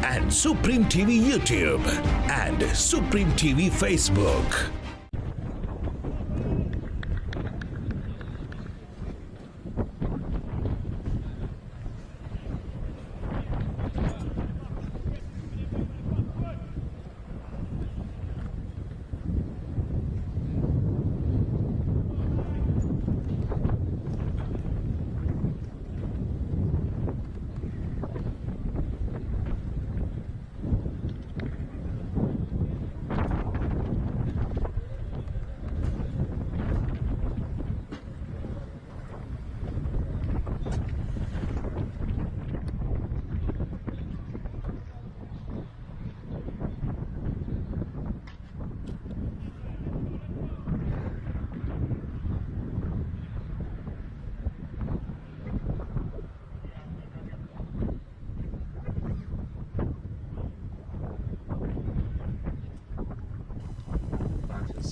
and Supreme TV YouTube and Supreme TV Facebook.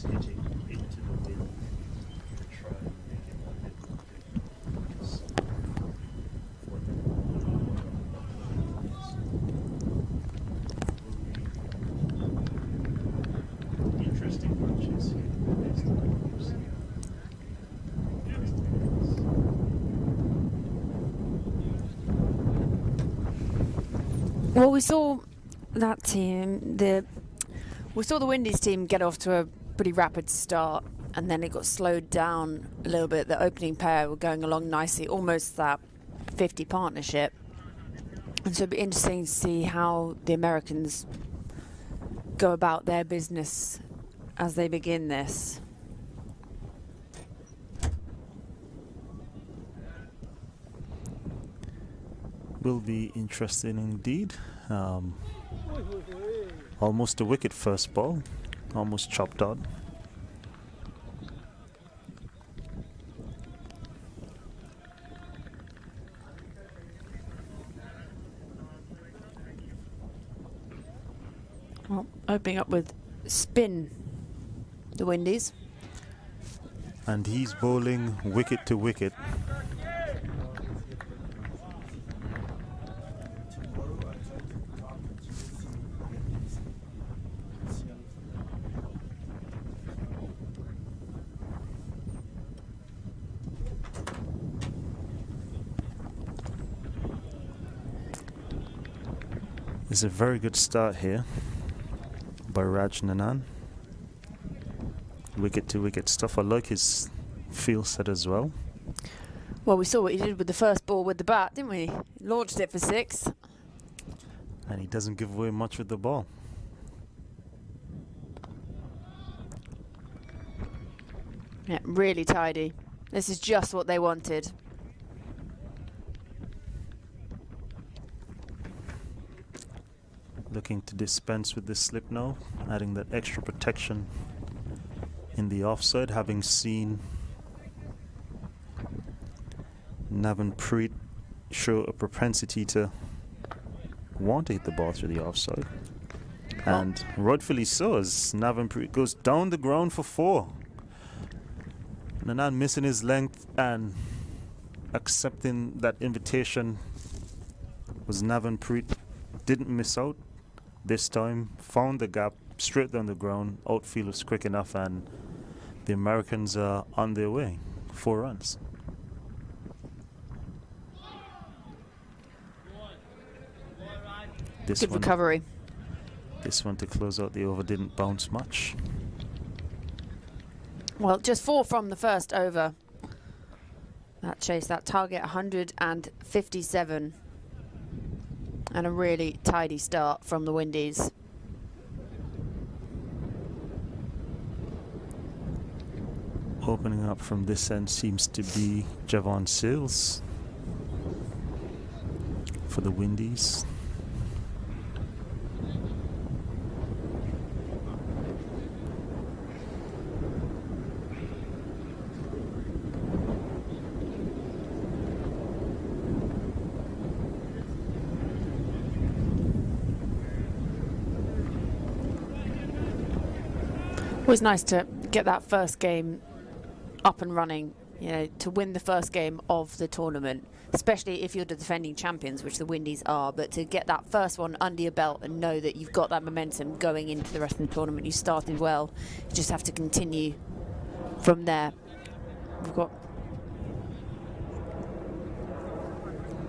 Hitting into the wind to try and make it a bit more difficult because what will be interesting matches here based on what you see. Well, we saw that team, we saw the Windees team get off to a pretty rapid start, and then it got slowed down a little bit. The opening pair were going along nicely, almost that 50 partnership. And so it'd be interesting to see how the Americans go about their business as they begin this. Will be interesting indeed. Almost a wicket first ball, almost chopped out. Well, opening up with spin, the Windees. And he's bowling wicket to wicket. It's a very good start here by Raj Nanan. Wicket to wicket stuff. I like his field set as well. Well, we saw what he did with the first ball with the bat, didn't we? Launched it for 6. And he doesn't give away much with the ball. Yeah, really tidy. This is just what they wanted. Looking to dispense with the slip now, adding that extra protection in the offside, having seen Navanpreet show a propensity to want to hit the ball through the offside. And rightfully so, as Navanpreet goes down the ground for 4. Nanan missing his length and accepting that invitation was Navanpreet. Didn't miss out this time, found the gap straight down the ground. Outfield was quick enough, and the Americans are on their way. 4 runs. Good recovery. This one to close out the over didn't bounce much. Well, just 4 from the first over. That chase, that target 157. And a really tidy start from the Windees. Opening up from this end seems to be Javon Sills for the Windees. It was nice to get that first game up and running. you know, to win the first game of the tournament, especially if you're the defending champions, which the Windees are, but to get that first one under your belt and know that you've got that momentum going into the rest of the tournament. You started well, you just have to continue from there. We've got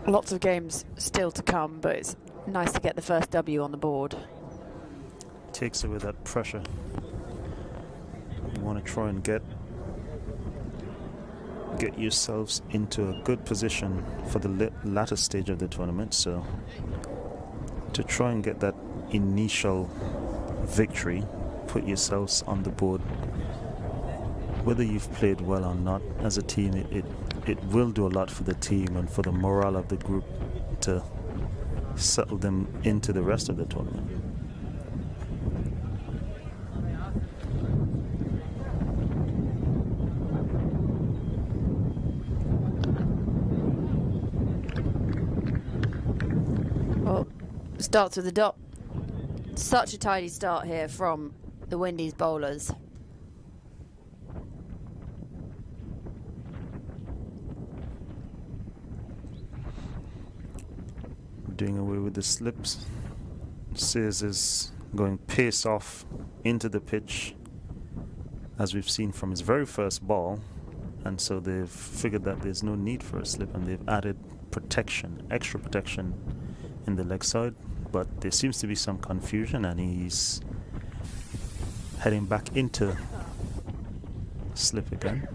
lots of games still to come, but it's nice to get the first W on the board. Takes away that pressure. You want to try and get yourselves into a good position for the latter stage of the tournament, so to try and get that initial victory, put yourselves on the board. Whether you've played well or not as a team, it will do a lot for the team and for the morale of the group to settle them into the rest of the tournament. Well, starts with the dot. Such a tidy start here from the Windees bowlers. Doing away with the slips. Sears is going pace off into the pitch, as we've seen from his very first ball, and so they've figured that there's no need for a slip and they've added protection, extra protection in the leg side, but there seems to be some confusion and he's heading back into slip again.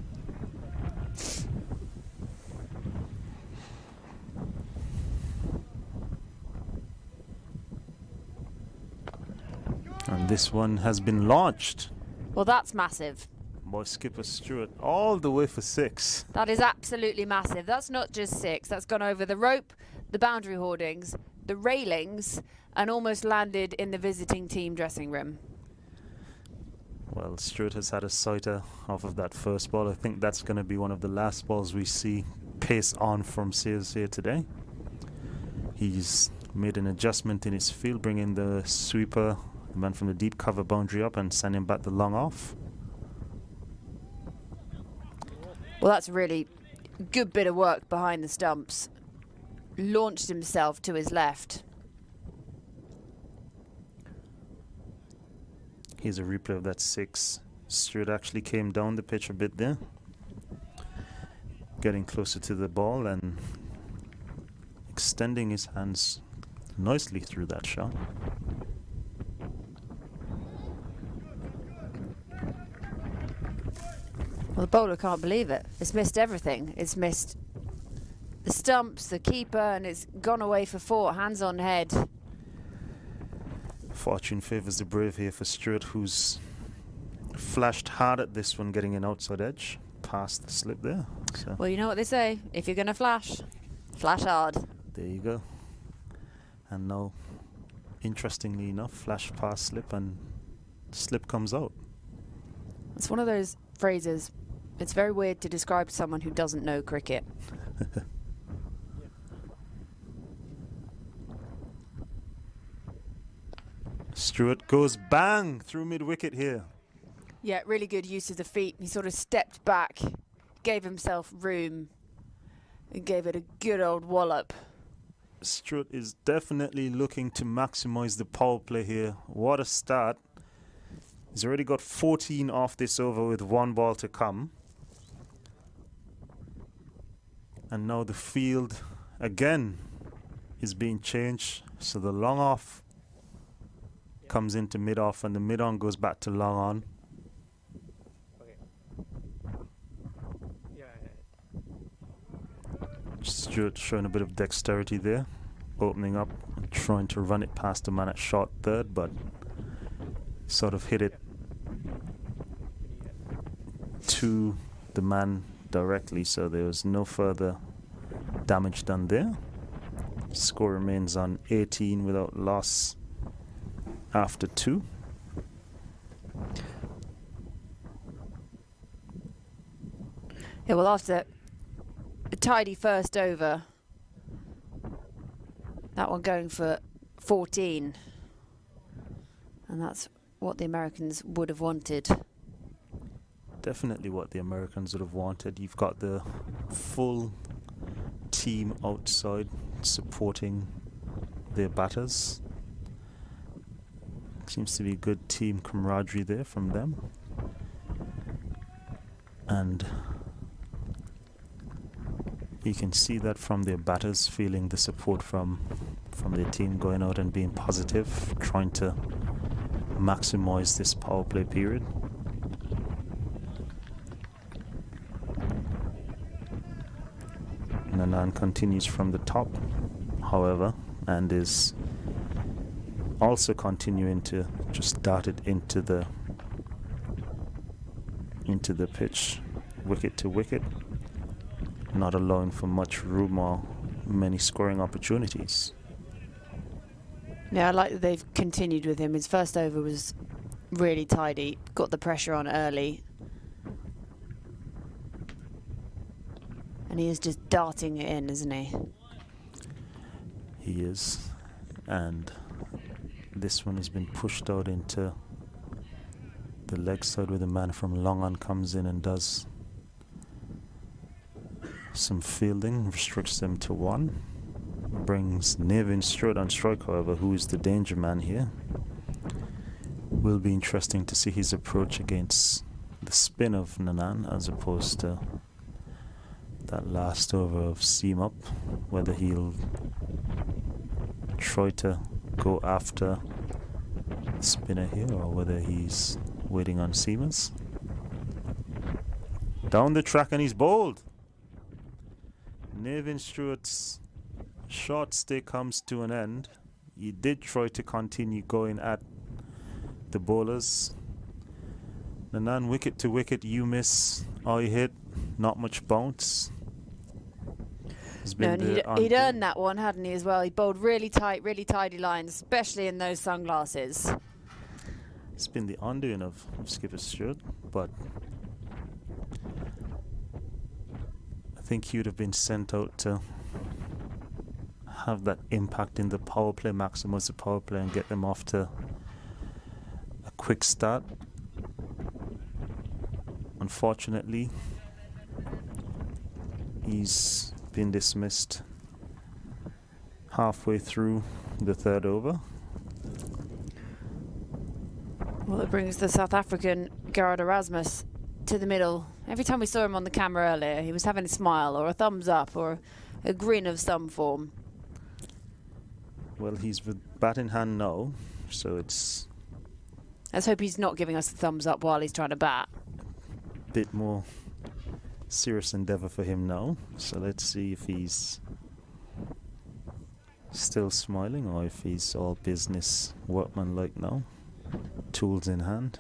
And this one has been launched. Well, that's massive. By skipper Stewart all the way for 6. That is absolutely massive. That's not just 6. That's gone over the rope, the boundary hoardings, the railings, and almost landed in the visiting team dressing room. Well, Stewart has had a sighter off of that first ball. I think that's going to be one of the last balls we see pace on from Sears here today. He's made an adjustment in his field, bringing the sweeper, the man from the deep cover boundary up and sending back the long off. Well, that's a really good bit of work behind the stumps. Launched himself to his left. Here's a replay of that 6. Stewart actually came down the pitch a bit there, getting closer to the ball and extending his hands nicely through that shot. Well, the bowler can't believe it. It's missed everything. It's missed the stumps, the keeper, and it's gone away for 4, hands on head. Fortune favours the brave here for Stewart, who's flashed hard at this one, getting an outside edge past the slip there. So Well, you know what they say. If you're going to flash, flash hard. there you go. And now, interestingly enough, flash past slip and slip comes out. It's one of those phrases. It's very weird to describe someone who doesn't know cricket. Stewart goes bang through mid-wicket here. Yeah, really good use of the feet. He sort of stepped back, gave himself room, and gave it a good old wallop. Stewart is definitely looking to maximise the power play here. What a start. He's already got 14 off this over with 1 ball to come. And now the field again is being changed. So the long off comes into mid off and the mid on goes back to long on. Stewart showing a bit of dexterity there, opening up and trying to run it past the man at short third, but sort of hit it to the man directly, so there was no further damage done there. Score remains on 18 without loss after 2. Yeah, well, after a tidy first over, that one going for 14. And that's what the Americans would have wanted. definitely what the Americans would have wanted. You've got the full team outside supporting their batters. Seems to be good team camaraderie there from them. And you can see that from their batters, feeling the support from their team, going out and being positive, trying to maximize this power play period. Nanan continues from the top, however, and is also continuing to just dart it into the pitch, wicket to wicket, not allowing for much room or many scoring opportunities. Yeah, I like that they've continued with him. His first over was really tidy, got the pressure on early. And he is just darting it in, isn't he? He is. And this one has been pushed out into the leg side, where the man from long on comes in and does some fielding, restricts them to one. Brings Nevin straight on strike, however, who is the danger man here. Will be interesting to see his approach against the spin of Nanan as opposed to that last over of seam up, whether he'll try to go after the spinner here or whether he's waiting on seamers. Down the track, and he's bowled. Nevin Stewart's short stay comes to an end. He did try to continue going at the bowlers. Nanan, wicket to wicket, you miss, I hit, not much bounce. No, and he'd earned that one, hadn't he, as well? He bowled really tight, really tidy lines, especially in those sunglasses. It's been the undoing of Skipper Stewart, but I think he would have been sent out to have that impact in the power play, maximize the power play and get them off to a quick start. Unfortunately, he's been dismissed halfway through the third over. Well, it brings the South African Gerard Erasmus to the middle. Every time we saw him on the camera earlier, he was having a smile or a thumbs up or a grin of some form. Well, he's with bat in hand now, so it's... Let's hope he's not giving us a thumbs up while he's trying to bat. a bit more serious endeavour for him now. So let's see if he's still smiling or if he's all business workmanlike now. Tools in hand.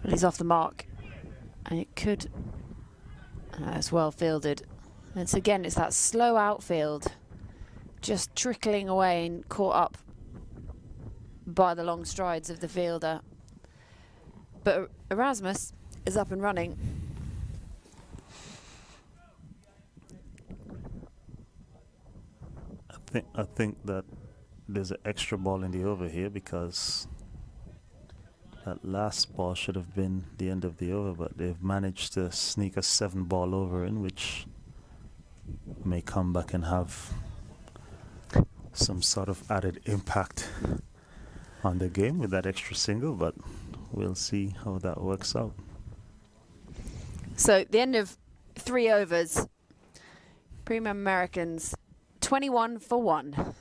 He's off the mark, and it could. It's well fielded. And it's that slow outfield, just trickling away and caught up by the long strides of the fielder. But Erasmus is up and running. I think that there's an extra ball in the over here because that last ball should have been the end of the over, but they've managed to sneak a 7-ball over in, which may come back and have some sort of added impact on the game with that extra single, but we'll see how that works out. So the end of 3 overs, Premium Americans 21 for 1.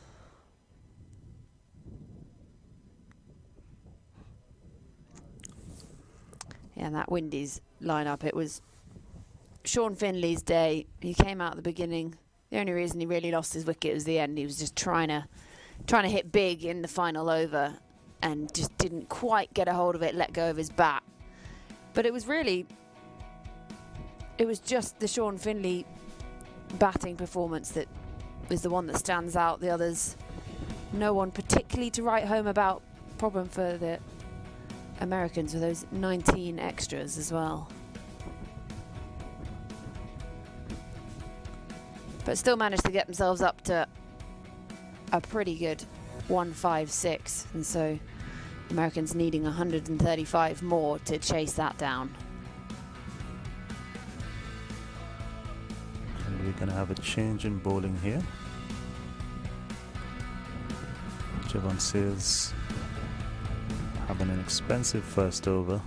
And that Windees lineup, it was Sean Finley's day. He came out at the beginning. The only reason he really lost his wicket was the end. He was just trying to hit big in the final over. and just didn't quite get a hold of it, let go of his bat. But it was just the Sean Finley batting performance that is the one that stands out. The others, no one particularly to write home about. Problem for the Americans with those 19 extras as well. But still managed to get themselves up to a pretty good 156, and so Americans needing 135 more to chase that down. And we're going to have a change in bowling here. Javon Seals having an expensive first over,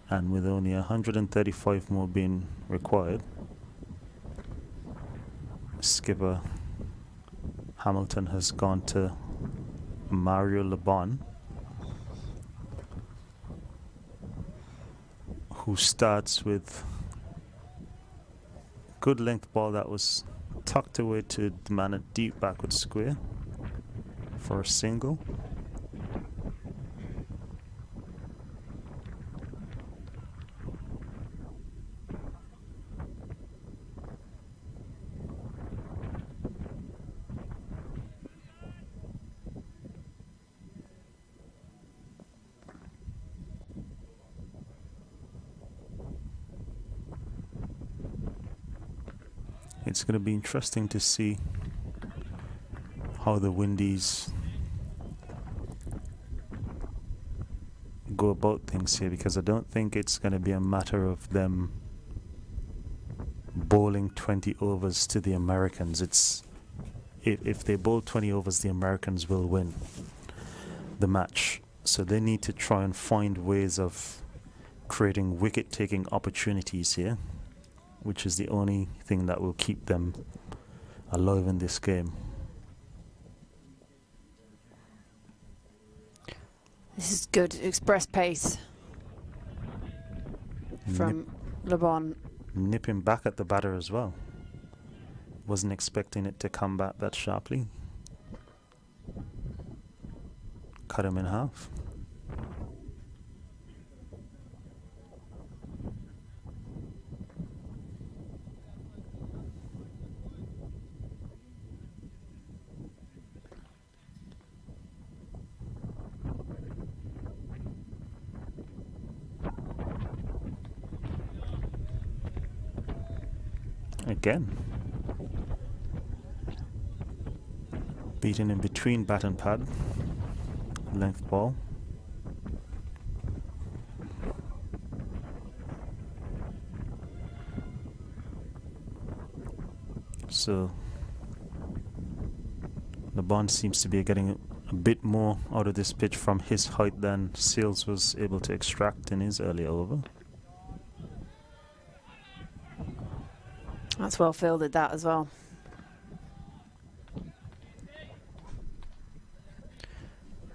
and with only 135 more being required, skipper Hamilton has gone to Mario LeBon, who starts with good length ball that was tucked away to demand a deep backward square for a single. It's going to be interesting to see how the Windees go about things here, because I don't think it's going to be a matter of them bowling 20 overs to the Americans. It's if they bowl 20 overs, the Americans will win the match. So they need to try and find ways of creating wicket-taking opportunities here, which is the only thing that will keep them alive in this game. This is good express pace from LeBon. Nipping back at the batter as well. Wasn't expecting it to come back that sharply. Cut him in half. Again, beaten in between bat and pad, length ball. So LeBon seems to be getting a bit more out of this pitch from his height than Seals was able to extract in his earlier over. That's well fielded, that as well.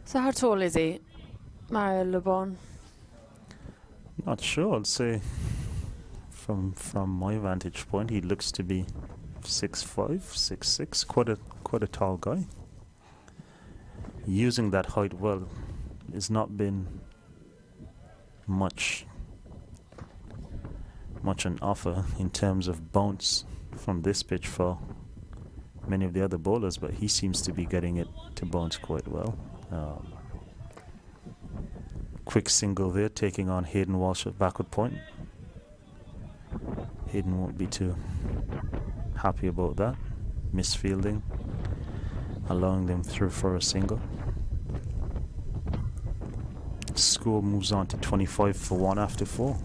So how tall is he, Mario LeBon? Not sure. I'd say from my vantage point, he looks to be 6'5", 6'6", quite a tall guy. Using that height well, it's not been much an offer in terms of bounce from this pitch for many of the other bowlers, but he seems to be getting it to bounce quite well. Quick single there, taking on Hayden Walsh at backward point. Hayden won't be too happy about that. Misfielding, allowing them through for a single. Score moves on to 25 for 1 after 4.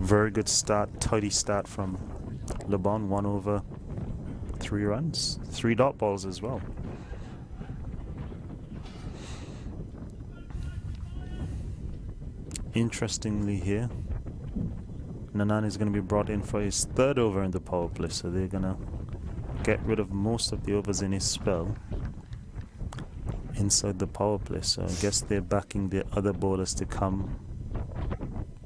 Very good start, tidy start from LeBon. 1 over 3 runs, 3 dot balls as well. Interestingly here, Nanan is going to be brought in for his 3rd over in the power play, so they're going to get rid of most of the overs in his spell inside the power play. So I guess they're backing the other bowlers to come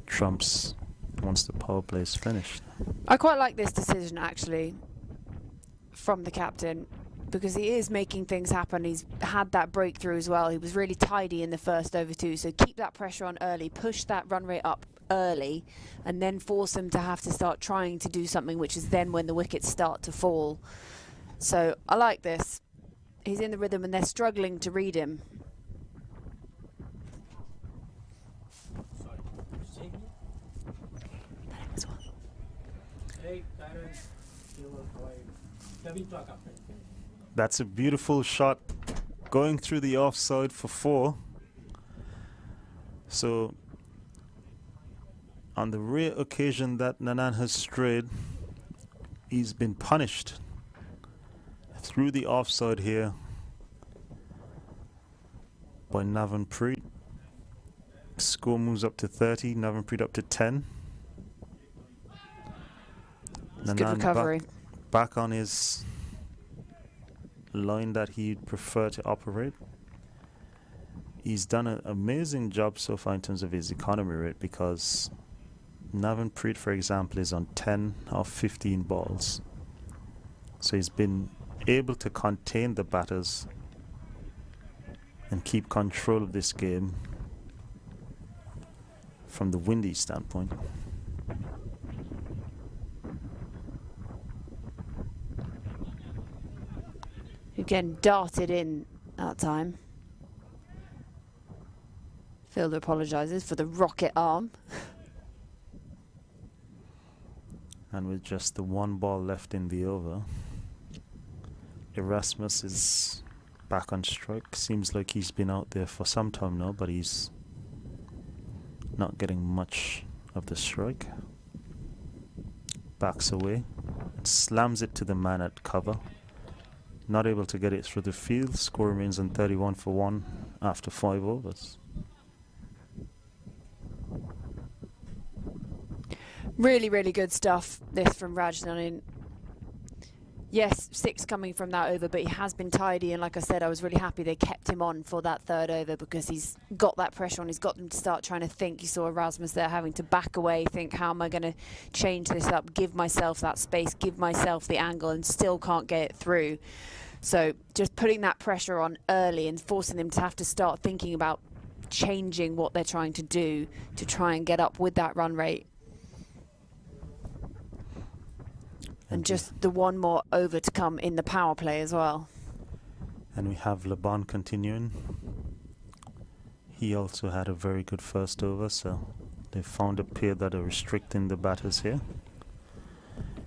trumps once the power play is finished. I quite like this decision, actually, from the captain, because he is making things happen. He's had that breakthrough as well. He was really tidy in the first over too. So keep that pressure on early, push that run rate up early, and then force him to have to start trying to do something, which is then when the wickets start to fall. So I like this. He's in the rhythm and they're struggling to read him. That's a beautiful shot going through the offside for 4. So on the rare occasion that Nanan has strayed, he's been punished through the offside here by Navanpreet. Score moves up to 30, Navanpreet up to 10. It's good recovery. Back on his line that he'd prefer to operate. He's done an amazing job so far in terms of his economy rate, because Navanpreet, for example, is on 10 of 15 balls. So he's been able to contain the batters and keep control of this game from the Windees standpoint. Again, darted in that time. Fielder apologises for the rocket arm. And with just the 1 ball left in the over, Erasmus is back on strike. Seems like he's been out there for some time now, but he's not getting much of the strike. Backs away and slams it to the man at cover. Not able to get it through the field. Score remains on 31 for 1 after 5 overs. Really, really good stuff, this from Rajnan. Yes, 6 coming from that over, but he has been tidy. And like I said, I was really happy they kept him on for that 3rd over, because he's got that pressure on. He's got them to start trying to think. You saw Erasmus there having to back away, think, how am I going to change this up, give myself that space, give myself the angle, and still can't get it through. So just putting that pressure on early and forcing them to have to start thinking about changing what they're trying to do to try and get up with that run rate. And just the 1 more over to come in the power play as well. And we have Laban continuing. He also had a very good first over, so they found a pair that are restricting the batters here.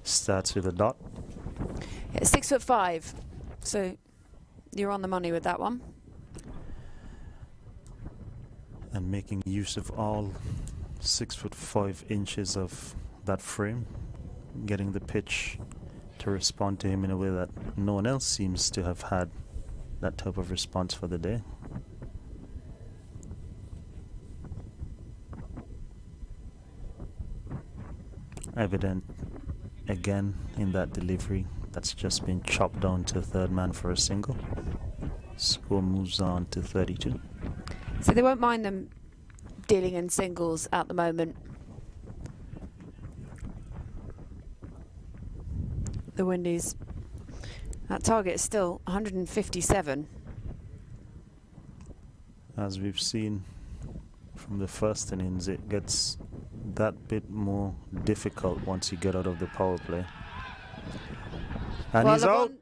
Starts with a dot. Yeah, 6'5", so you're on the money with that one. And making use of all 6'5" of that frame, getting the pitch to respond to him in a way that no one else seems to have had that type of response for the day. Evident again in that delivery, that's just been chopped down to 3rd man for a single. Score moves on to 32. So they won't mind them dealing in singles at the moment. The Windees. That target is still 157. As we've seen from the first innings, it gets that bit more difficult once you get out of the power play. And he's out.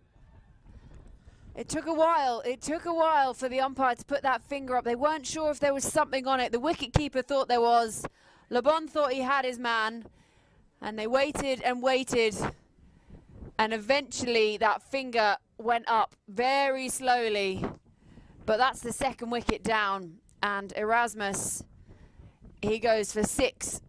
It took a while. It took a while for the umpire to put that finger up. They weren't sure if there was something on it. The wicketkeeper thought there was. LeBon thought he had his man. And they waited and waited. And eventually that finger went up very slowly. But that's the 2nd wicket down. And Erasmus, he goes for 6.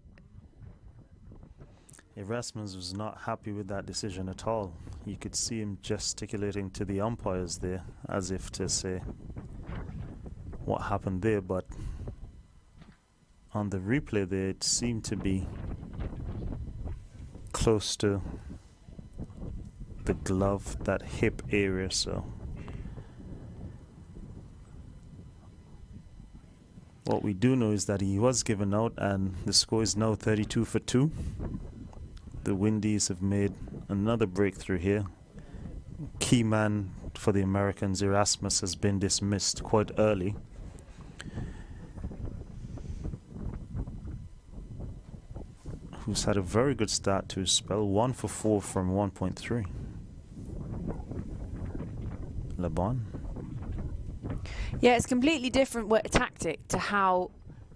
Erasmus was not happy with that decision at all. You could see him gesticulating to the umpires there, as if to say what happened there. But on the replay there, it seemed to be close to the glove, that hip area. So what we do know is that he was given out, and the score is now 32 for 2. The Windees have made another breakthrough here. Key man but for the Americans, Erasmus has been dismissed quite early. Who's had a very good start to his spell, 1 for 4 from 1.3. Le Bon. Yeah, it's completely different tactic to how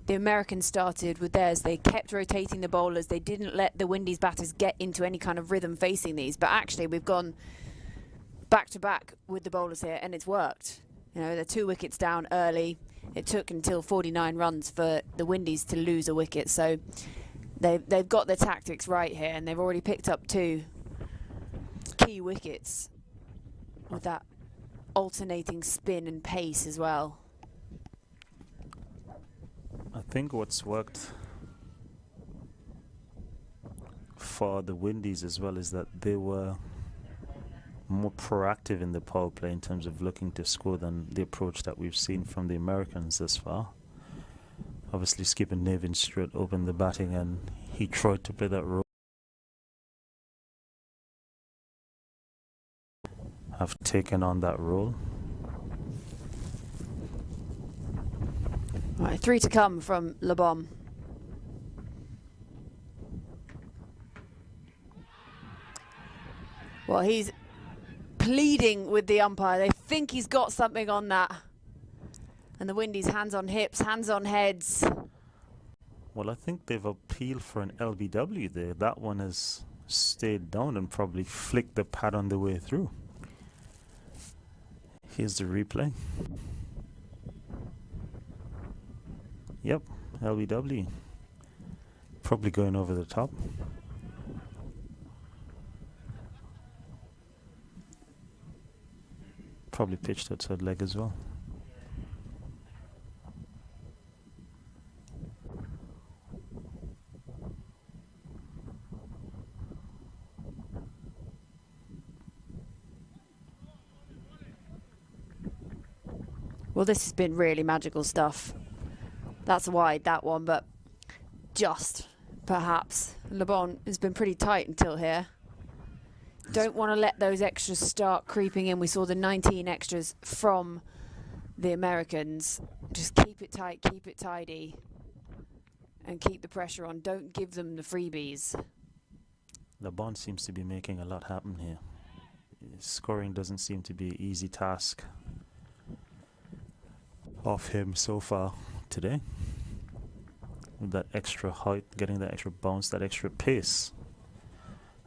the Americans started with theirs. They kept rotating the bowlers. They didn't let the Windies batters get into any kind of rhythm facing these. But actually, we've gone back to back with the bowlers here, and it's worked. You know, they're 2 wickets down early. It took until 49 runs for the Windies to lose a wicket. So they've got their tactics right here, and they've already picked up 2 key wickets with that alternating spin and pace as well. I think what's worked for the Windies as well is that they were more proactive in the power play in terms of looking to score than the approach that we've seen from the Americans thus far. Obviously, skipper Nevin Stewart opened the batting and he tried to play that role. Have taken on that role. Right, 3 to come from Le Bon. Well, he's pleading with the umpire. They think he's got something on that. And the Windies, hands on hips, hands on heads. Well, I think they've appealed for an LBW there. That one has stayed down and probably flicked the pad on the way through. Here's the replay. Yep, LBW. Probably going over the top. Probably pitched outside leg as well. Well, this has been really magical stuff. That's wide, that one, but just, perhaps. Le Bon has been pretty tight until here. Don't want to let those extras start creeping in. We saw the 19 extras from the Americans. Just keep it tight, keep it tidy, and keep the pressure on. Don't give them the freebies. Le Bon seems to be making a lot happen here. Scoring doesn't seem to be an easy task of him so far today. With that extra height, getting that extra bounce, that extra pace,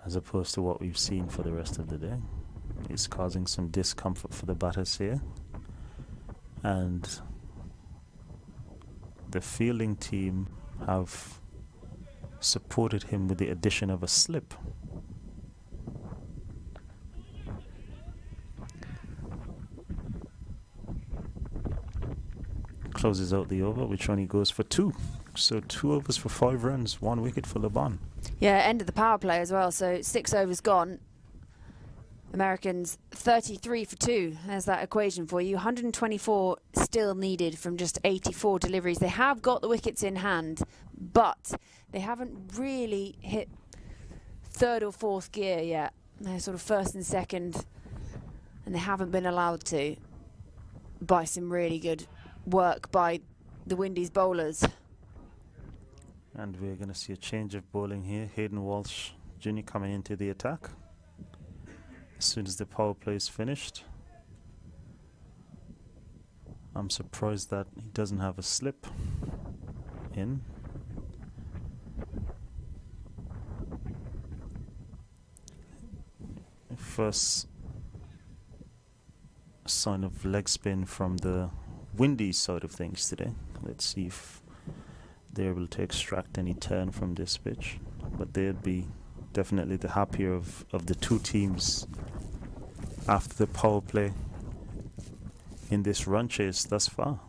as opposed to what we've seen for the rest of the day. It's causing some discomfort for the batters here. And the fielding team have supported him with the addition of a slip. Closes out the over, which only goes for 2. So 2 overs for 5 runs, 1 wicket for Le Bon. Yeah, ended the power play as well, so 6 overs gone. Americans 33 for 2. There's that equation for you. 124 still needed from just 84 deliveries. They have got the wickets in hand, but they haven't really hit 3rd or 4th gear yet. They're sort of 1st and 2nd, and they haven't been allowed to by some really good work by the Windies bowlers. And we're going to see a change of bowling here. Hayden Walsh Jr. coming into the attack as soon as the power play is finished. I'm surprised that he doesn't have a slip in. First sign of leg spin from the Windies side of things today. Let's see if they're able to extract any turn from this pitch. But they'd be definitely the happier of the 2 teams after the power play in this run chase thus far.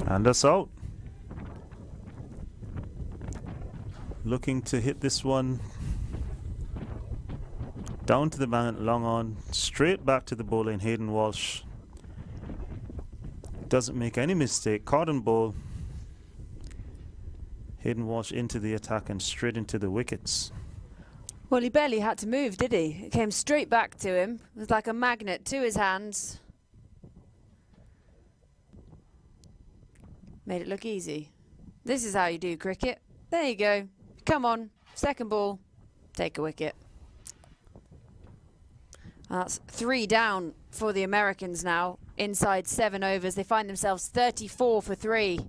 And us out. Looking to hit this one down to the man, long on, straight back to the bowler in Hayden Walsh. Doesn't make any mistake. Cotton ball. Hayden Walsh into the attack and straight into the wickets. Well, he barely had to move, did he? It came straight back to him. It was like a magnet to his hands. Made it look easy. This is how you do cricket. There you go. Come on. Second ball. Take a wicket. That's 3 down for the Americans now. Inside 7 overs. They find themselves 34 for 3.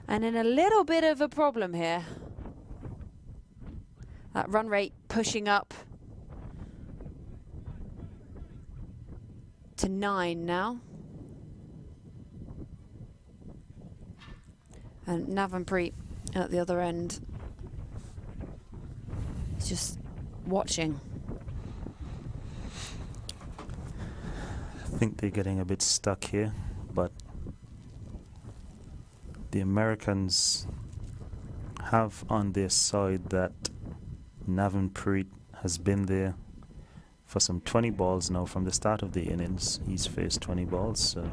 And in a little bit of a problem here. That run rate pushing up to 9 now. And Navanpreet at the other end is just watching. I think they're getting a bit stuck here, but the Americans have on their side that Navanpreet has been there for some 20 balls now from the start of the innings. He's faced 20 balls, so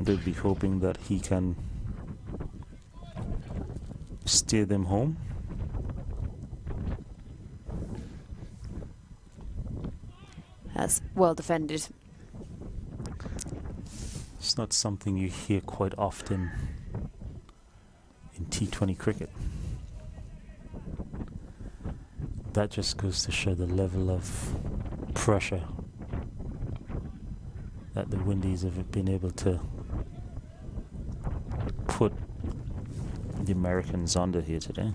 they'll be hoping that he can steer them home. That's well defended. It's not something you hear quite often in T20 cricket. That just goes to show the level of pressure that the Windies have been able to put the Americans under here today.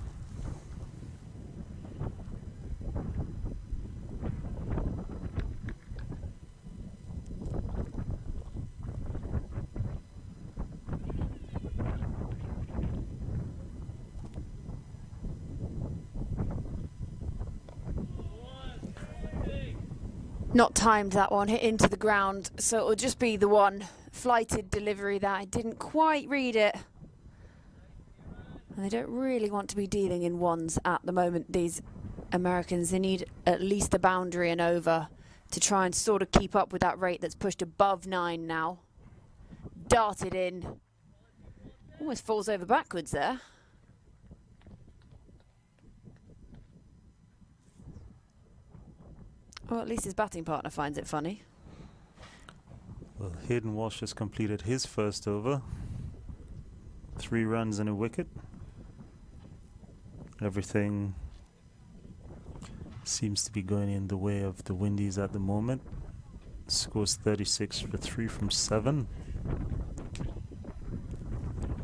Not timed, that one, hit into the ground, so it'll just be the one flighted delivery that I didn't quite read it. And they don't really want to be dealing in ones at the moment, these Americans. They need at least a boundary and over to try and sort of keep up with that rate that's pushed above 9 now. Darted in. Almost falls over backwards there. Well, at least his batting partner finds it funny. Well, Hayden Walsh has completed his first over. 3 runs and a wicket. Everything seems to be going in the way of the Windies at the moment. Scores 36 for 3 from 7.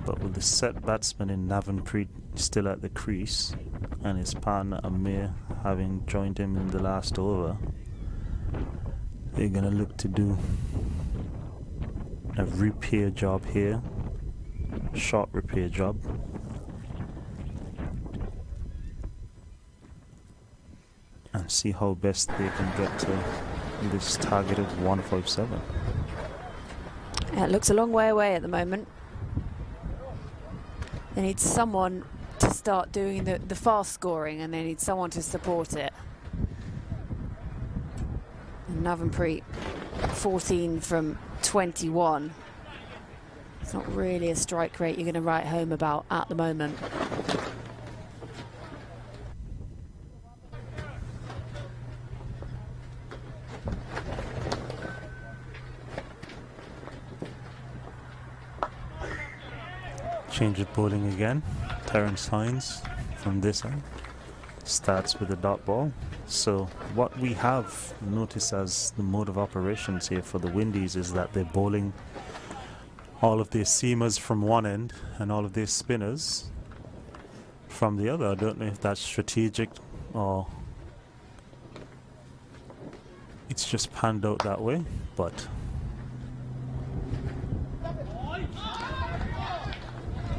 But with the set batsman in Navanpreet still at the crease and his partner Amir having joined him in the last over, they're going to look to do a repair job here, short repair job. And see how best they can get to this target of 157. Yeah, it looks a long way away at the moment. They need someone to start doing the fast scoring, and they need someone to support it. And Navanpreet, 14 from 21. It's not really a strike rate you're going to write home about at the moment. Change of bowling again. Terence Hines from this end starts with a dot ball. So what we have noticed as the mode of operations here for the Windies is that they're bowling all of their seamers from one end and all of their spinners from the other. I don't know if that's strategic or it's just panned out that way, but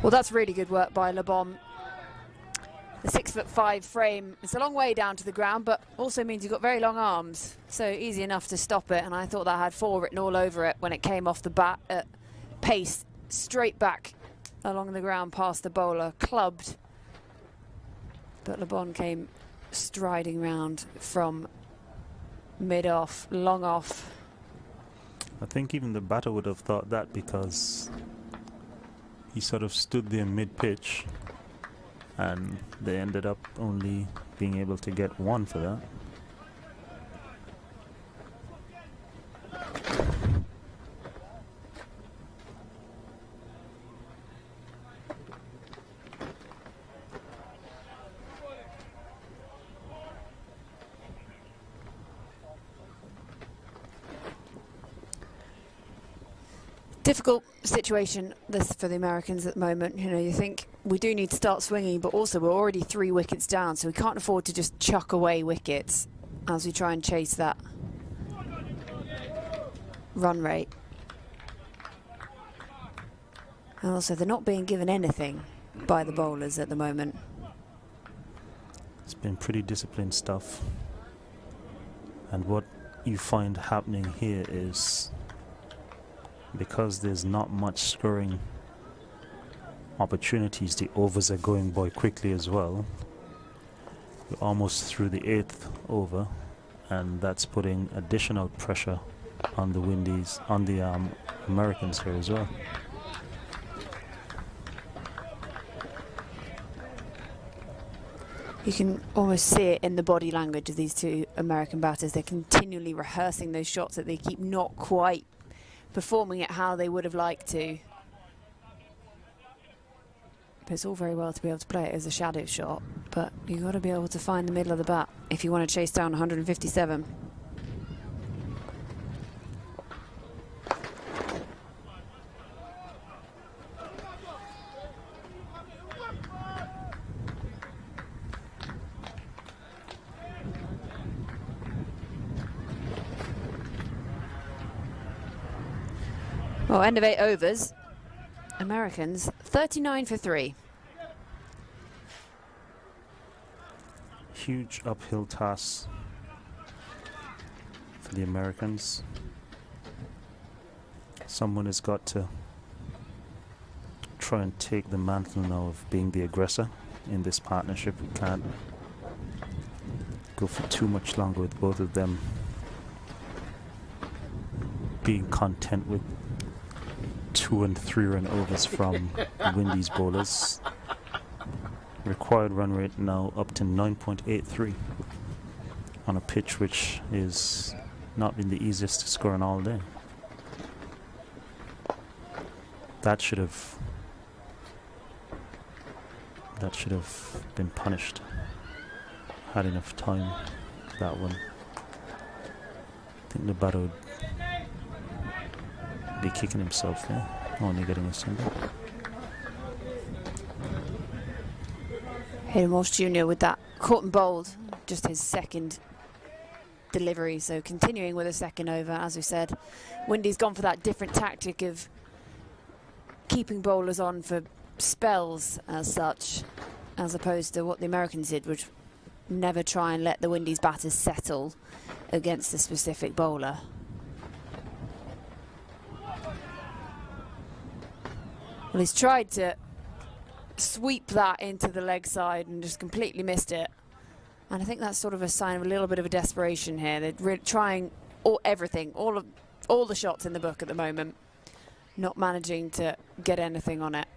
well, that's really good work by Le Bon. the 6'5" frame. It's a long way down to the ground, but also means you've got very long arms, so easy enough to stop it. And I thought that had 4 written all over it when it came off the bat at pace, straight back along the ground past the bowler, clubbed. But Le Bon came striding round from mid-off, long off. I think even the batter would have thought that, because he sort of stood there mid-pitch and they ended up only being able to get 1 for that. Difficult situation this for the Americans at the moment. You know, you think we do need to start swinging, but also we're already 3 wickets down, so we can't afford to just chuck away wickets as we try and chase that run rate. And also, they're not being given anything by the bowlers at the moment. It's been pretty disciplined stuff. And what you find happening here is, because there's not much scoring opportunities, the overs are going by quickly as well. We're almost through the 8th over, and that's putting additional pressure on the Windies, on the Americans here as well. You can almost see it in the body language of these 2 American batters. They're continually rehearsing those shots that they keep not quite performing it how they would have liked to. But it's all very well to be able to play it as a shadow shot, but you've got to be able to find the middle of the bat if you want to chase down 157. Well, end of 8 overs. Americans 39 for 3. Huge uphill task for the Americans. Someone has got to try and take the mantle now of being the aggressor in this partnership. We can't go for too much longer with both of them being content with 2 and 3 run overs from Windies bowlers. Required run rate now up to 9.83 on a pitch which is not been the easiest to score on all day. That should have been punished. Had enough time, that one. I think the batter would be kicking himself there, only getting a single. Hayden Walsh Jr. with that caught and bowled, just his 2nd delivery, so continuing with a 2nd over. As we said, Windy's gone for that different tactic of keeping bowlers on for spells as such, as opposed to what the Americans did, which never try and let the Windies batters settle against a specific bowler. Well, he's tried to sweep that into the leg side and just completely missed it. And I think that's sort of a sign of a little bit of a desperation here. They're trying everything, all the shots in the book at the moment, not managing to get anything on it.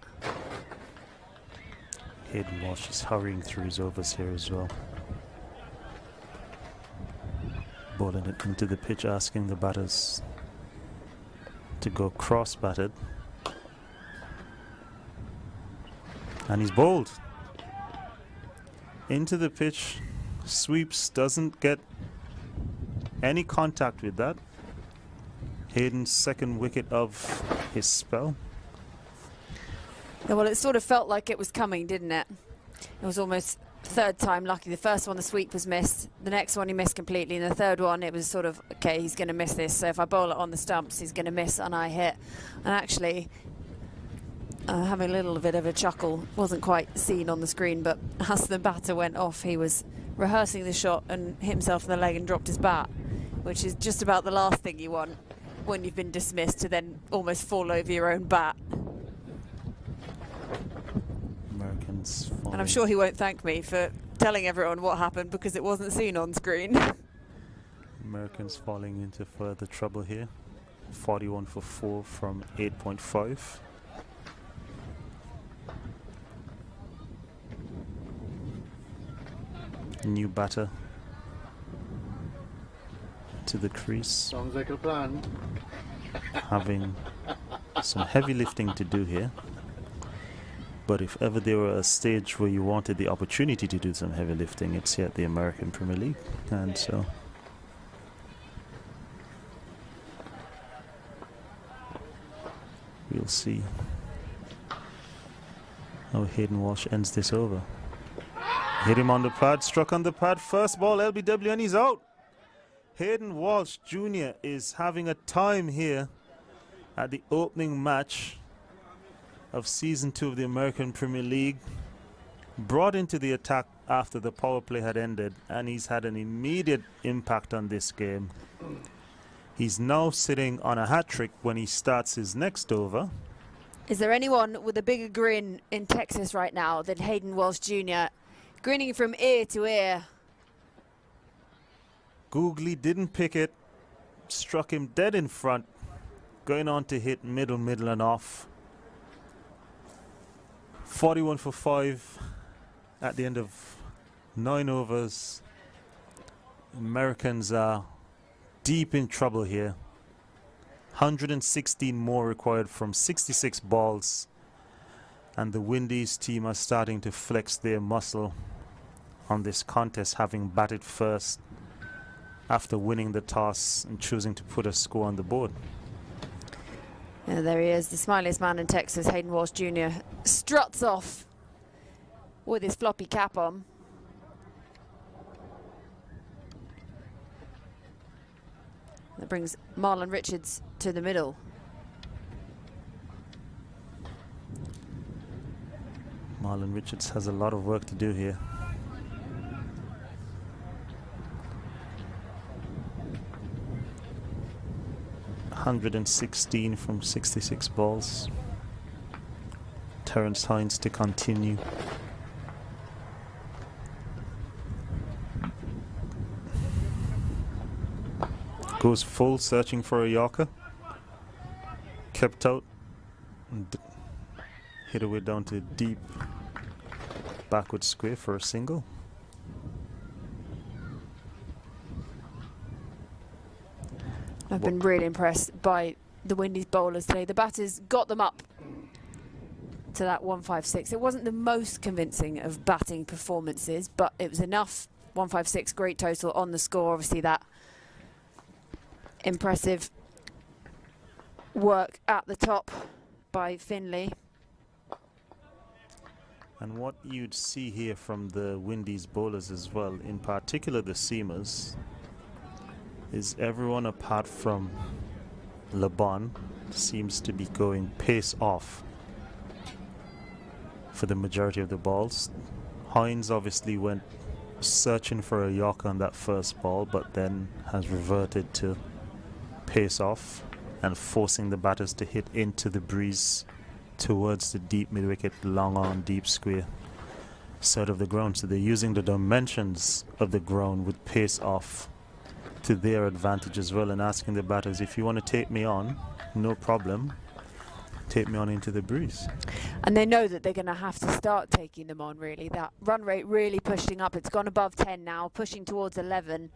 Hayden Walsh is hurrying through his overs here as well. Bowling it into the pitch, asking the batters to go cross-batted. And he's bowled into the pitch, sweeps, doesn't get any contact with that. Hayden's 2nd wicket of his spell. Yeah, well, it sort of felt like it was coming, didn't it? It was almost 3rd time lucky. The first one, the sweep was missed. The next one, he missed completely. And the 3rd one, it was sort of, okay, he's going to miss this. So if I bowl it on the stumps, he's going to miss and I hit. And actually, having a little bit of a chuckle. Wasn't quite seen on the screen, but as the batter went off, he was rehearsing the shot and hit himself in the leg and dropped his bat, which is just about the last thing you want when you've been dismissed, to then almost fall over your own bat. Americans falling. And I'm sure he won't thank me for telling everyone what happened, because it wasn't seen on screen. Americans falling into further trouble here. 41 for 4 from 8.5. New batter to the crease. Sounds like a plan. Having some heavy lifting to do here. But if ever there were a stage where you wanted the opportunity to do some heavy lifting, it's here at the American Premier League. And so we'll see how Hayden Walsh ends this over. Hit him on the pad, struck on the pad, first ball, LBW, and he's out. Hayden Walsh Jr. is having a time here at the opening match of Season 2 of the American Premier League. Brought into the attack after the power play had ended, and he's had an immediate impact on this game. He's now sitting on a hat-trick when he starts his next over. Is there anyone with a bigger grin in Texas right now than Hayden Walsh Jr.? Grinning from ear to ear. Googly didn't pick it, struck him dead in front, going on to hit middle and off. 41 for 5 at the end of 9 overs. Americans are deep in trouble here. 116 more required from 66 balls, and the Windees team are starting to flex their muscle on this contest, having batted first after winning the toss and choosing to put a score on the board. Yeah, there he is, the smiliest man in Texas, Hayden Walsh Jr. struts off with his floppy cap on. That brings Marlon Richards to the middle. Marlon Richards has a lot of work to do here. .116 from 66 balls. Terrence Hines to continue. Goes full, searching for a Yorker. Kept out. And hit away down to deep backward square for a single. I've been really impressed by the Windees bowlers today. The batters got them up to that 156. It wasn't the most convincing of batting performances, but it was enough. 156, great total on the score. Obviously that impressive work at the top by Finlay. And what you'd see here from the Windees bowlers as well, in particular the seamers, is everyone apart from Laban seems to be going pace off for the majority of the balls. Hines obviously went searching for a Yorker on that first ball, but then has reverted to pace off and forcing the batters to hit into the breeze towards the deep mid-wicket, long on deep square side of the ground. So they're using the dimensions of the ground with pace off to their advantage as well, and asking the batters, if you want to take me on, no problem, take me on into the breeze. And they know that they're going to have to start taking them on, really. That run rate really pushing up. It's gone above 10 now, pushing towards 11.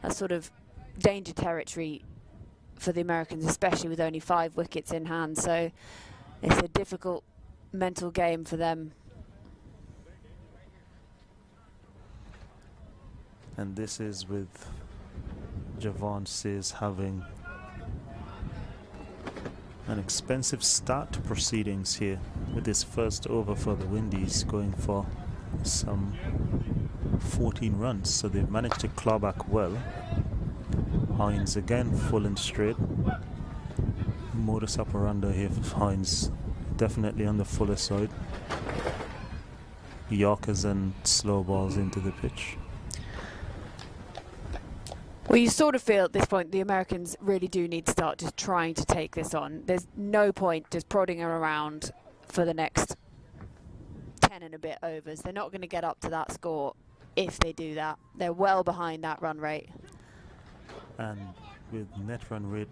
That's sort of danger territory for the Americans, especially with only 5 wickets in hand. So it's a difficult mental game for them. And this is with Javon Sears having an expensive start to proceedings here with his first over for the Windees, going for some 14 runs. So they've managed to claw back well. Hines again full and straight. Modus operandi here for Hines definitely on the fuller side. Yorkers and slow balls into the pitch. Well, you sort of feel at this point the Americans really do need to start just trying to take this on. There's no point just prodding her around for the next 10 and a bit overs. They're not going to get up to that score if they do that. They're well behind that run rate. And with net run rate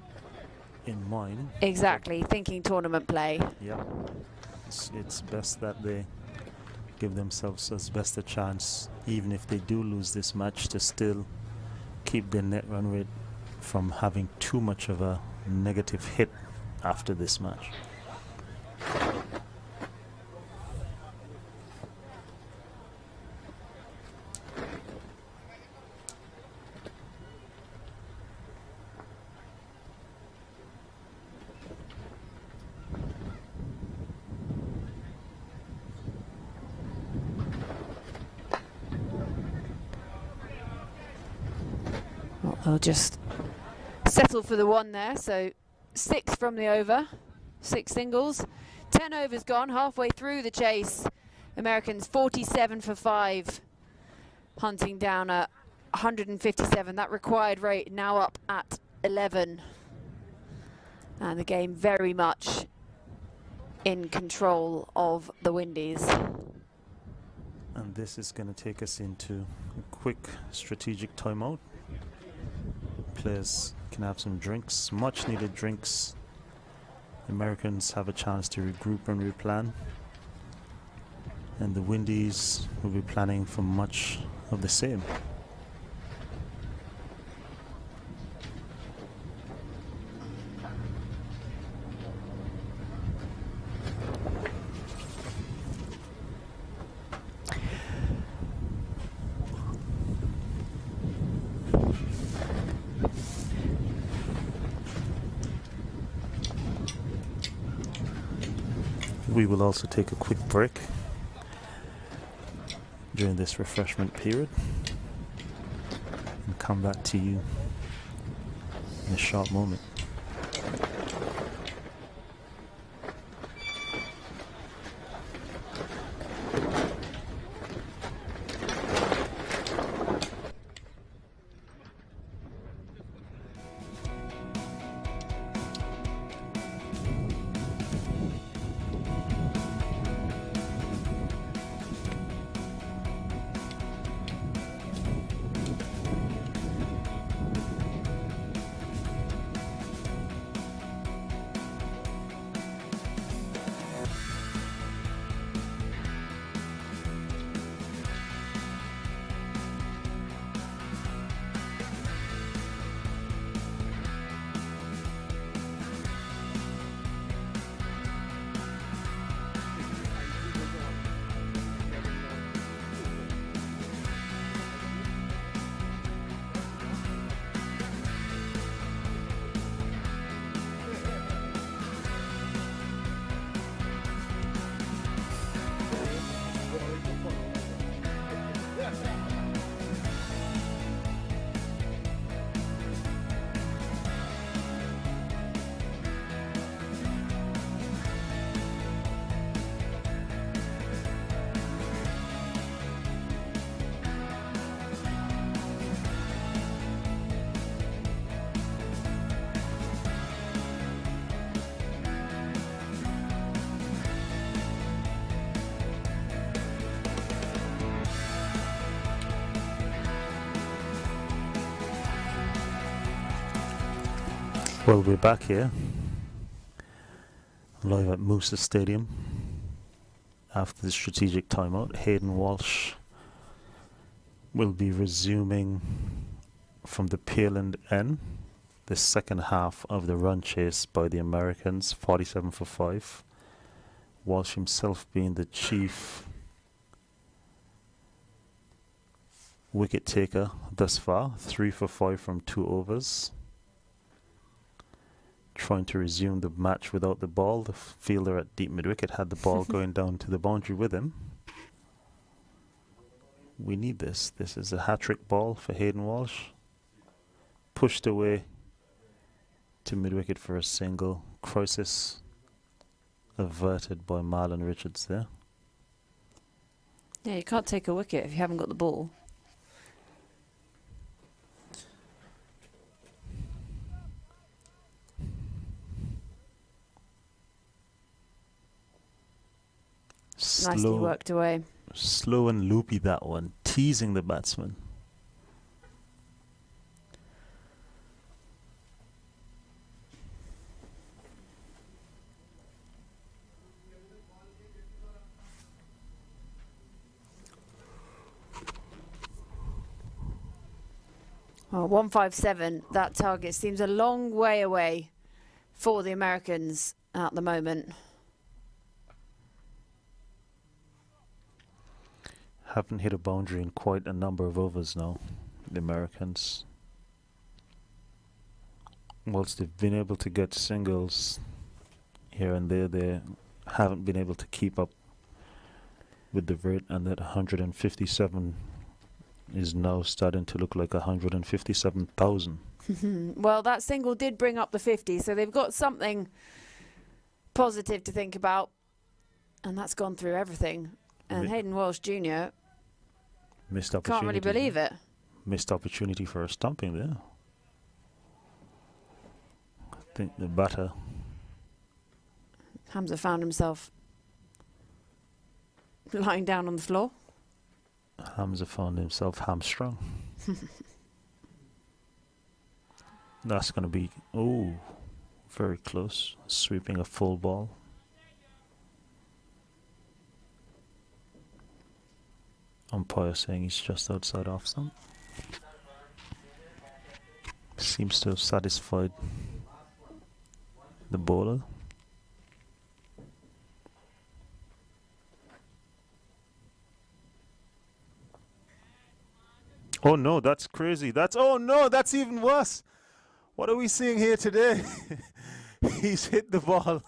in mind. Exactly, thinking tournament play. Yeah, it's best that they give themselves as best a chance, even if they do lose this match, to still keep their net run rate from having too much of a negative hit after this match. They'll just settle for the one there. So 6 from the over, 6 singles. 10 overs gone, halfway through the chase. Americans 47 for 5, hunting down at 157. That required rate now up at 11. And the game very much in control of the Windies. And this is going to take us into a quick strategic timeout. Players can have some drinks, much needed drinks. Americans have a chance to regroup and replan. And the Windies will be planning for much of the same. We will also take a quick break during this refreshment period and come back to you in a short moment. Well, we're back here, live at Moosa Stadium after the strategic timeout. Hayden Walsh will be resuming from the Pearland end, the second half of the run chase by the Americans, 47 for 5. Walsh himself being the chief wicket taker thus far, 3 for 5 from 2 overs. Trying to resume the match without the ball. The fielder at deep mid-wicket had the ball going down to the boundary with him. We need this. This is a hat-trick ball for Hayden Walsh. Pushed away to mid-wicket for a single. Crisis averted by Marlon Richards there. Yeah, you can't take a wicket if you haven't got the ball. Nicely worked away. Slow and loopy, that one, teasing the batsman. Well, 157, that target seems a long way away for the Americans at the moment. Haven't hit a boundary in quite a number of overs now, the Americans. Whilst they've been able to get singles here and there, they haven't been able to keep up with the rate, and that 157 is now starting to look like 157,000. Well, that single did bring up the 50, so they've got something positive to think about, and that's gone through everything. And Hayden Walsh Jr. missed opportunity. Can't really believe it. Missed opportunity for a stumping there. I think the batter, Hamza, found himself lying down on the floor. Hamza found himself hamstrung. That's going to be, oh, very close. Sweeping a full ball. Umpire saying he's just outside off stump. Seems to have satisfied the bowler. Oh no, that's crazy. Oh no, that's even worse. What are we seeing here today? He's hit the ball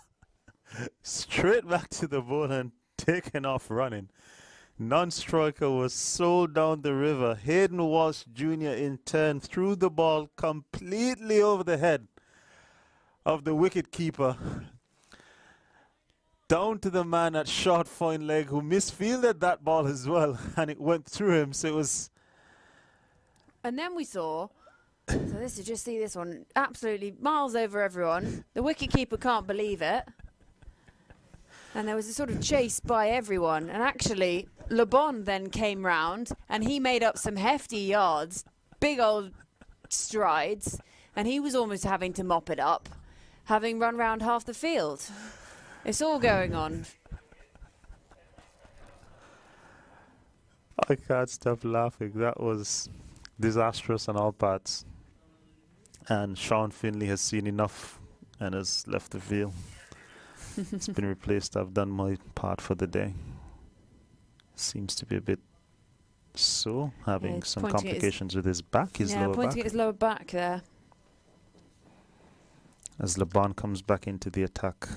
straight back to the bowler and taken off running. Non-striker was sold down the river. Hayden Walsh Jr. in turn threw the ball completely over the head of the wicket-keeper, down to the man at short fine leg, who misfielded that ball as well, and it went through him. So it was... And then we saw, so this is, just see this one, absolutely miles over everyone. The wicket-keeper can't believe it. And there was a sort of chase by everyone. And actually, Le Bon then came round and he made up some hefty yards, big old strides, and he was almost having to mop it up, having run round half the field. It's all going on. I can't stop laughing. That was disastrous on all parts. And Sean Finley has seen enough and has left the field. It's been replaced. I've done my part for the day. Seems to be a bit sore, having some complications with his back, his lower back. Yeah, pointing at his lower back there. As Le Bon comes back into the attack.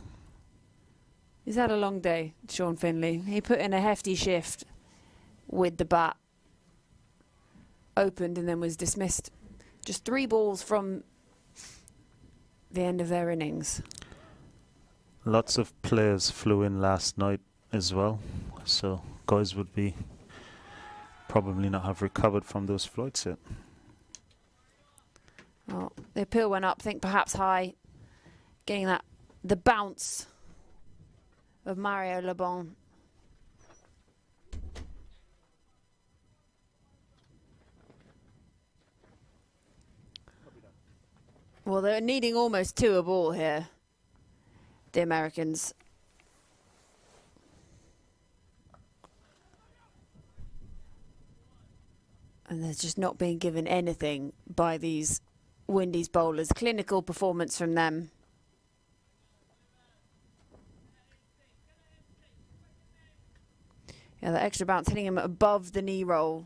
He's had a long day, Sean Finley. He put in a hefty shift with the bat. Opened and then was dismissed. Just 3 balls from the end of their innings. Lots of players flew in last night as well, so guys would be probably not have recovered from those flights yet. Well, the appeal went up, I think perhaps high, getting the bounce of Mario Le Bon. Well, they're needing almost 2 a ball here, the Americans. And they're just not being given anything by these Windees bowlers. Clinical performance from them. Yeah, that extra bounce hitting him above the knee roll.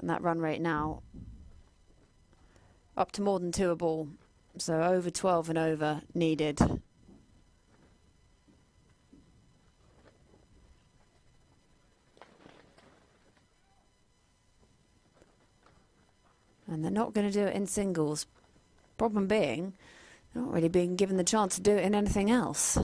And that run rate now up to more than 2 a ball. So over 12 and over needed. And they're not going to do it in singles. Problem being, they're not really being given the chance to do it in anything else.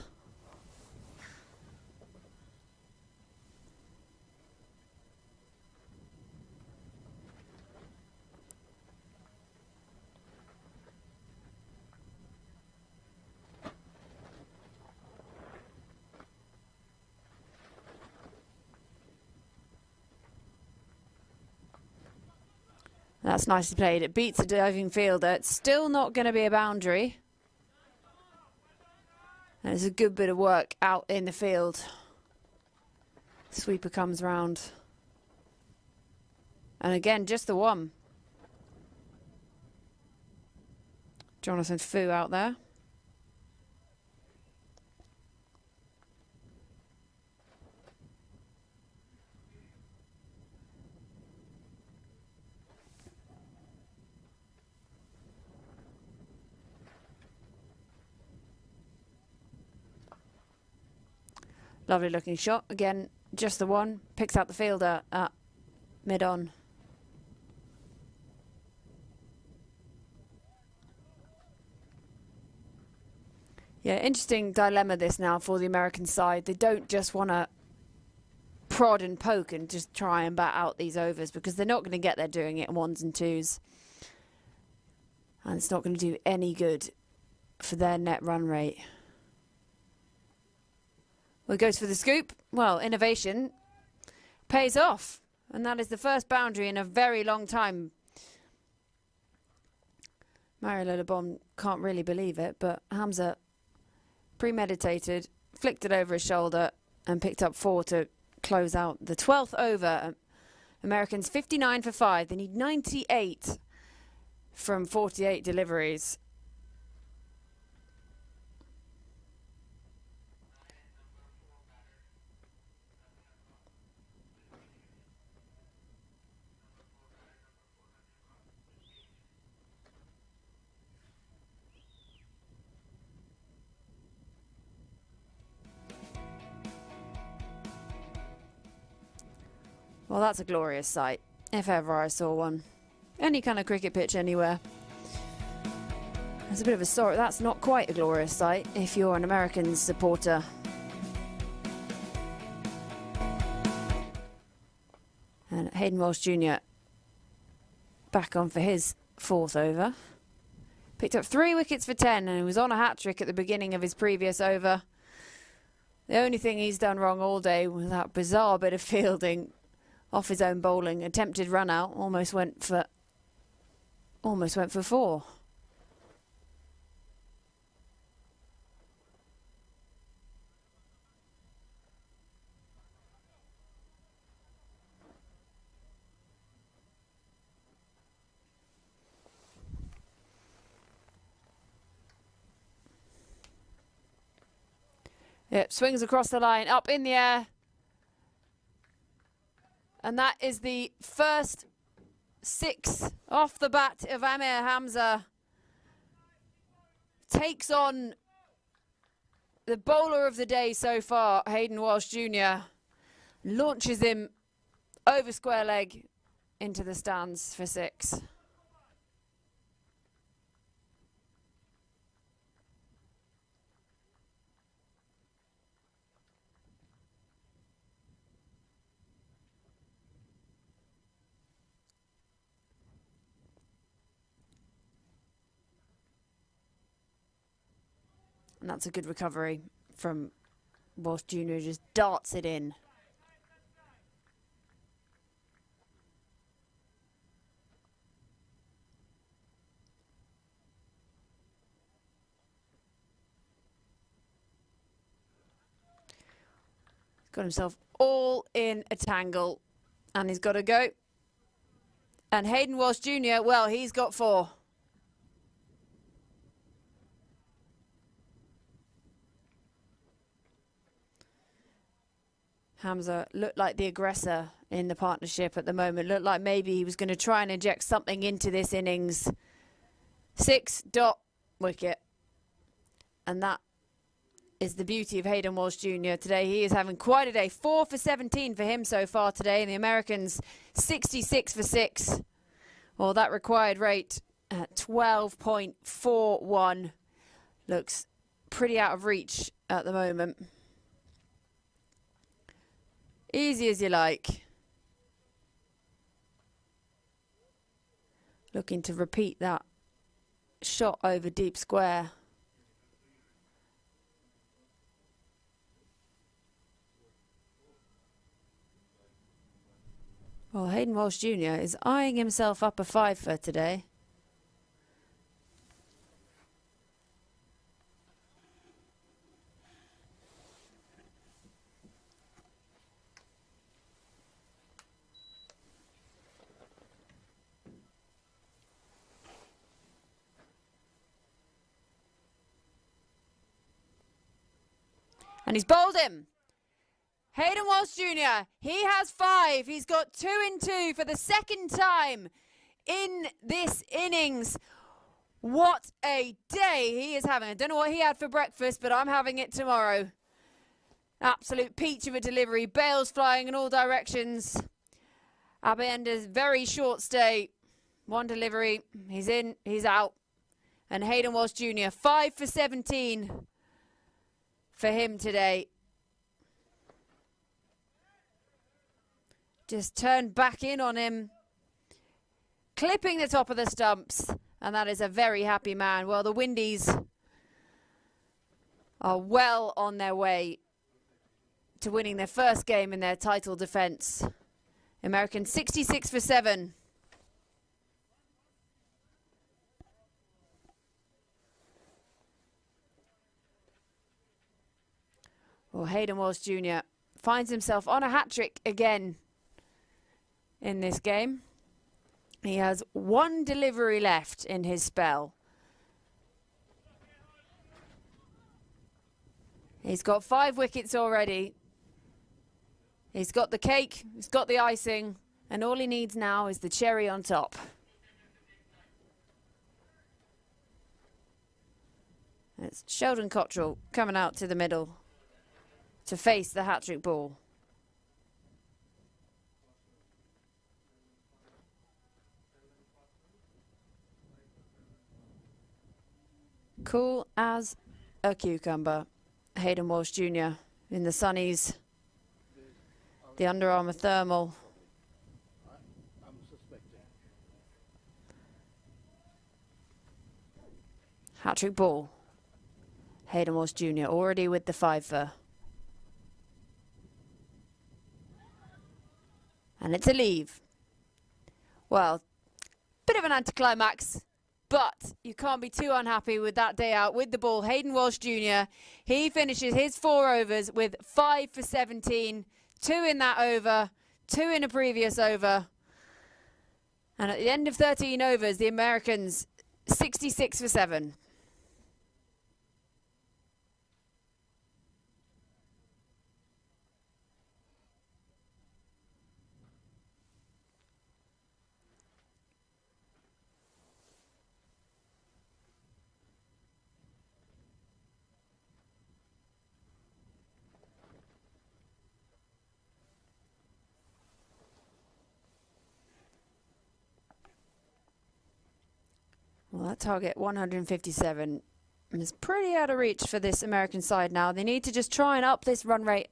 That's nicely played. It beats a diving fielder. It's still not going to be a boundary. And it's a good bit of work out in the field. Sweeper comes round. And again, just the one. Jonathan Fu out there. Lovely looking shot. Again, just the one. Picks out the fielder at mid-on. Yeah, interesting dilemma this now for the American side. They don't just want to prod and poke and just try and bat out these overs because they're not going to get there doing it in ones and twos. And it's not going to do any good for their net run rate. Well, it goes for the scoop. Well, innovation pays off. And that is the first boundary in a very long time. Mario Lillebom can't really believe it, but Hamza premeditated, flicked it over his shoulder and picked up 4 to close out the 12th over. Americans 59 for 5. They need 98 from 48 deliveries. Well, that's a glorious sight, if ever I saw one. Any kind of cricket pitch anywhere. There's a bit of a story. That's not quite a glorious sight if you're an American supporter. And Hayden Walsh Jr. back on for his 4th over. Picked up 3 wickets for 10 and he was on a hat-trick at the beginning of his previous over. The only thing he's done wrong all day was that bizarre bit of fielding off his own bowling. Attempted run out, almost went for 4. Yep, swings across the line, up in the air. And that is the first 6 off the bat of Amir Hamza. Takes on the bowler of the day so far, Hayden Walsh Jr. Launches him over square leg into the stands for 6. And that's a good recovery from Walsh Jr. Just darts it in. Got himself all in a tangle. And he's got to go. And Hayden Walsh Jr., well, he's got 4. Hamza looked like the aggressor in the partnership at the moment. Looked like maybe he was going to try and inject something into this innings. 6 dot wicket. And that is the beauty of Hayden Walsh Jr. today. He is having quite a day. 4 for 17 for him so far today. And the Americans 66 for 6 Well, that required rate at 12.41 looks pretty out of reach at the moment. Easy as you like. Looking to repeat that shot over deep square. Well, Hayden Walsh Jr. is eyeing himself up a 5 for today. And he's bowled him. Hayden Walsh Jr., he has 5. He's got 2 in 2 for the second time in this innings. What a day he is having. I don't know what he had for breakfast, but I'm having it tomorrow. Absolute peach of a delivery. Bails flying in all directions. Abenda's very short stay. 1 delivery. He's in, he's out. And Hayden Walsh Jr., 5 for 17 for him today. Just turned back in on him, clipping the top of the stumps, and that is a very happy man. Well, the Windies are well on their way to winning their first game in their title defence. American 66 for 7. Well, Hayden Walsh Jr. finds himself on a hat-trick again in this game. He has 1 delivery left in his spell. He's got 5 wickets already. He's got the cake, he's got the icing, and all he needs now is the cherry on top. It's Sheldon Cottrell coming out to the middle to face the hat-trick ball. Cool as a cucumber. Hayden Walsh Jr. in the sunnies. The Under Armour thermal. Hat-trick ball. Hayden Walsh Jr. already with the 5 for. And it's a leave. Well, bit of an anticlimax. But you can't be too unhappy with that day out with the ball. Hayden Walsh Jr., he finishes his 4 overs with 5 for 17. 2 in that over, 2 in a previous over. And at the end of 13 overs, the Americans 66 for 7. Well, that target 157 is pretty out of reach for this American side now. They need to just try and up this run rate.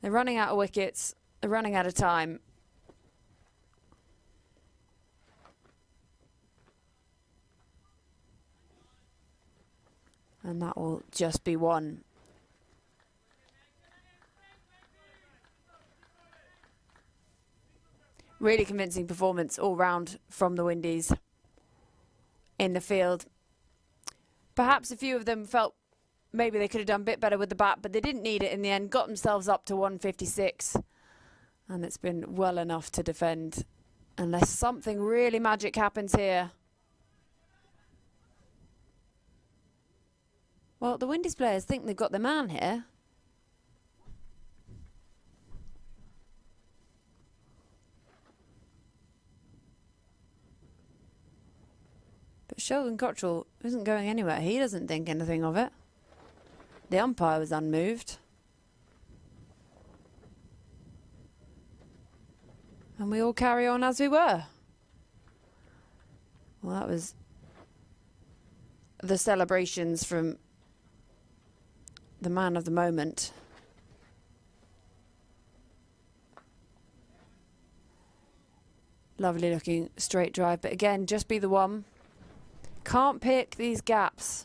They're running out of wickets. They're running out of time. And that will just be 1. Really convincing performance all round from the Windies in the field. Perhaps a few of them felt maybe they could have done a bit better with the bat, but they didn't need it in the end. Got themselves up to 156. And it's been well enough to defend. Unless something really magic happens here. Well, the Windies players think they've got the man here. But Sheldon Cottrell isn't going anywhere. He doesn't think anything of it. The umpire was unmoved. And we all carry on as we were. Well, that was the celebrations from the man of the moment. Lovely looking straight drive, but again, just be the one. Can't pick these gaps.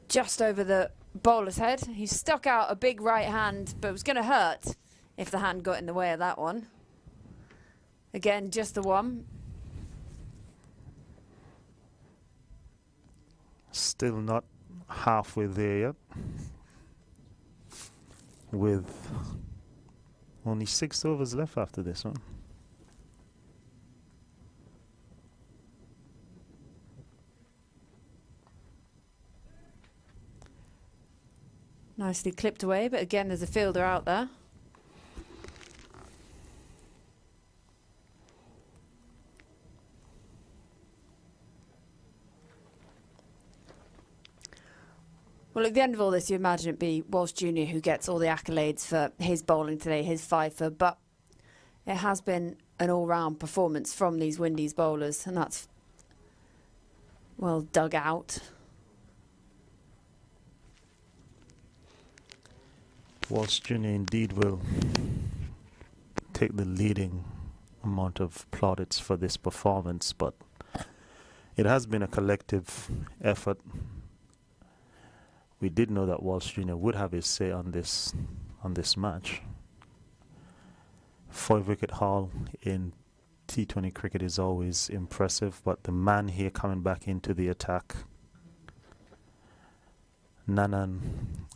Just over the bowler's head. He stuck out a big right hand, but it was going to hurt if the hand got in the way of that one. Again, just the one. Still not halfway there yet. With only 6 overs left after this one. Nicely clipped away, but again, there's a fielder out there. Well, at the end of all this, you imagine it be Walsh Jr. who gets all the accolades for his bowling today, his fifer, but it has been an all-round performance from these Windees bowlers, and that's well dug out. Walsh Jr. indeed will take the leading amount of plaudits for this performance, but it has been a collective effort. We did know that Walsh Jr. would have his say on this match. 5-wicket haul in T20 cricket is always impressive, but the man here coming back into the attack, Nanan,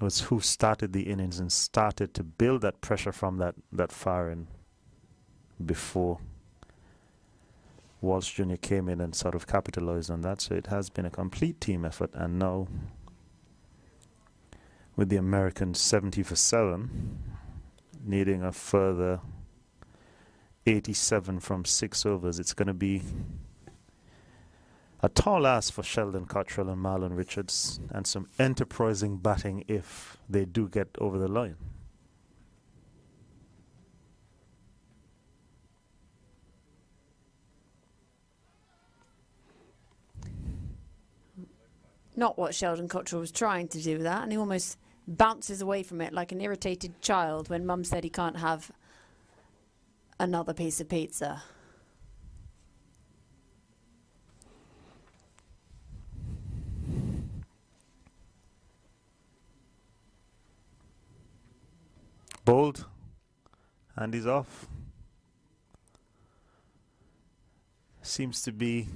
was who started the innings and started to build that pressure from that firing before Walsh Jr. came in and sort of capitalized on that. So it has been a complete team effort, and now with the Americans 70 for 7, needing a further 87 from 6 overs, it's going to be a tall ask for Sheldon Cottrell and Marlon Richards, and some enterprising batting if they do get over the line. Not what Sheldon Cottrell was trying to do with that, and he almost bounces away from it like an irritated child when Mum said he can't have another piece of pizza. Bold, and he's off. Seems to be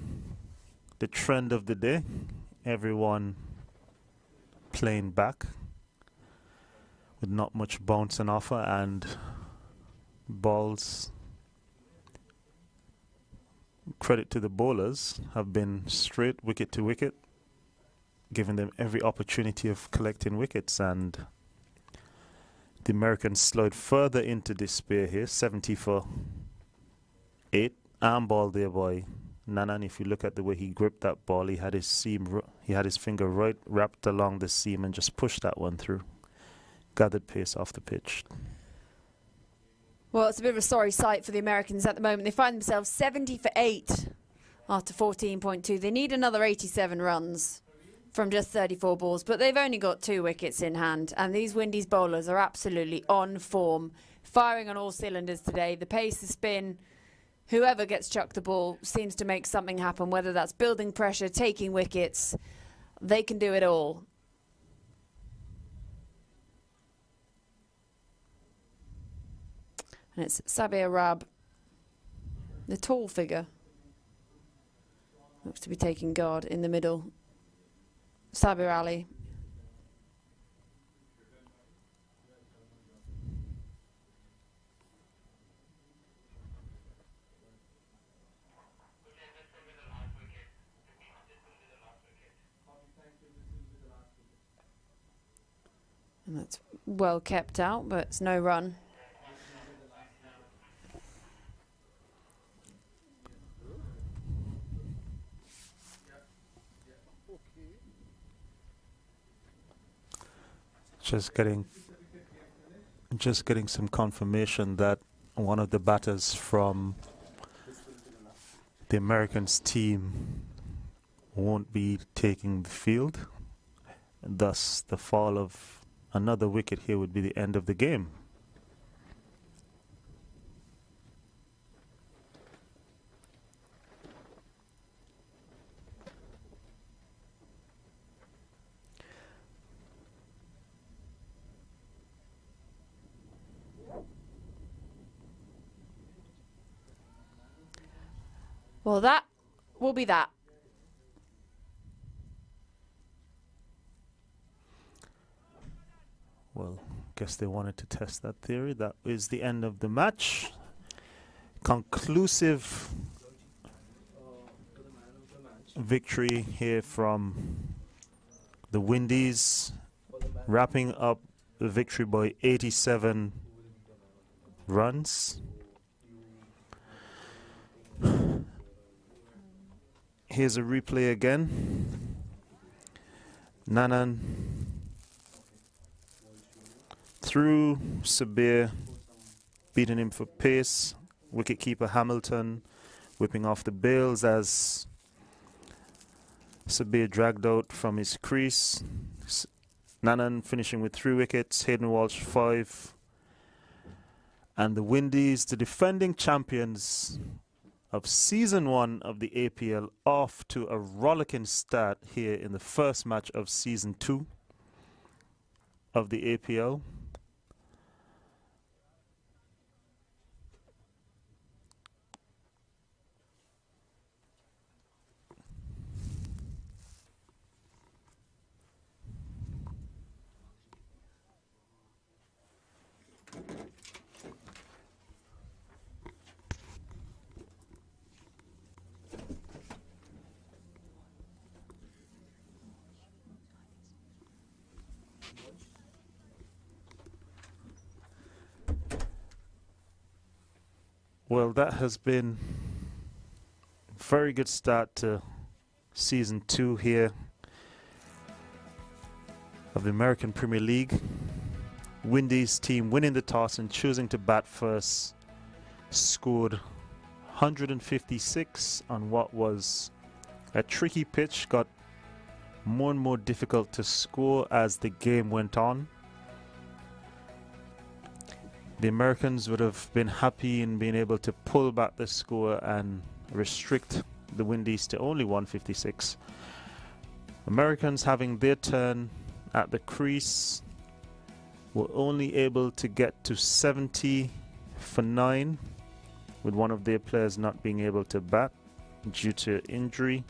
the trend of the day. Everyone playing back with not much bounce and offer, and balls, credit to the bowlers, have been straight wicket to wicket, giving them every opportunity of collecting wickets, and the Americans slowed further into despair here. 70 for 8, arm ball there by Nanan. If you look at the way he gripped that ball, he had his seam, he had his finger right wrapped along the seam and just pushed that one through. Gathered pace off the pitch. Well, it's a bit of a sorry sight for the Americans at the moment. They find themselves 70 for 8 after 14.2. They need another 87 runs from just 34 balls, but they've only got 2 wickets in hand, and these Windees bowlers are absolutely on form, firing on all cylinders today. The pace, the spin, whoever gets chucked the ball seems to make something happen, whether that's building pressure, taking wickets. They can do it all. And it's Sabir Rab, the tall figure, looks to be taking guard in the middle. Sabir Ali. And that's well kept out, but it's no run. Just getting some confirmation that one of the batters from the Americans team won't be taking the field. And thus, the fall of another wicket here would be the end of the game. Well, that will be that. Well, guess they wanted to test that theory. That is the end of the match. Conclusive victory here from the Windies, wrapping up the victory by 87 runs. Here's a replay again. Nanan through Sabir, beating him for pace. Wicketkeeper Hamilton whipping off the bails as Sabir dragged out from his crease. Nanan finishing with 3 wickets. Hayden Walsh 5. And the Windies, the defending champions of Season 1 of the APL, off to a rollicking start here in the first match of Season 2 of the APL. Well, that has been a very good start to Season 2 here of the American Premier League. Windies team winning the toss and choosing to bat first, scored 156 on what was a tricky pitch, got more and more difficult to score as the game went on. The Americans would have been happy in being able to pull back the score and restrict the Windies to only 156. Americans having their turn at the crease were only able to get to 70 for 9, with one of their players not being able to bat due to injury.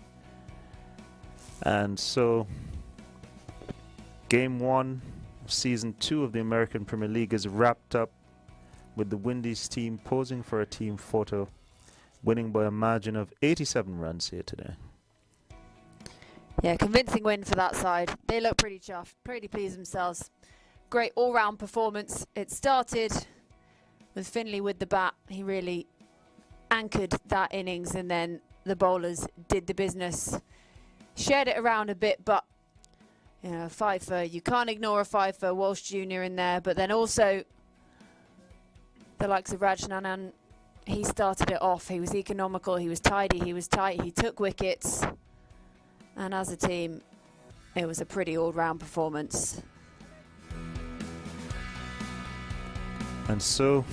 And so Game 1 of Season 2 of the American Premier League is wrapped up with the Windies team posing for a team photo, winning by a margin of 87 runs here today. Yeah, convincing win for that side. They look pretty chuffed, pretty pleased themselves. Great all-round performance. It started with Finley with the bat. He really anchored that innings, and then the bowlers did the business. Shared it around a bit, but you know, 5 for, you can't ignore a 5 for Walsh Jr. in there, but then also the likes of Rajnanan, he started it off. He was economical, he was tidy, he was tight, he took wickets. And as a team, it was a pretty all-round performance. And so,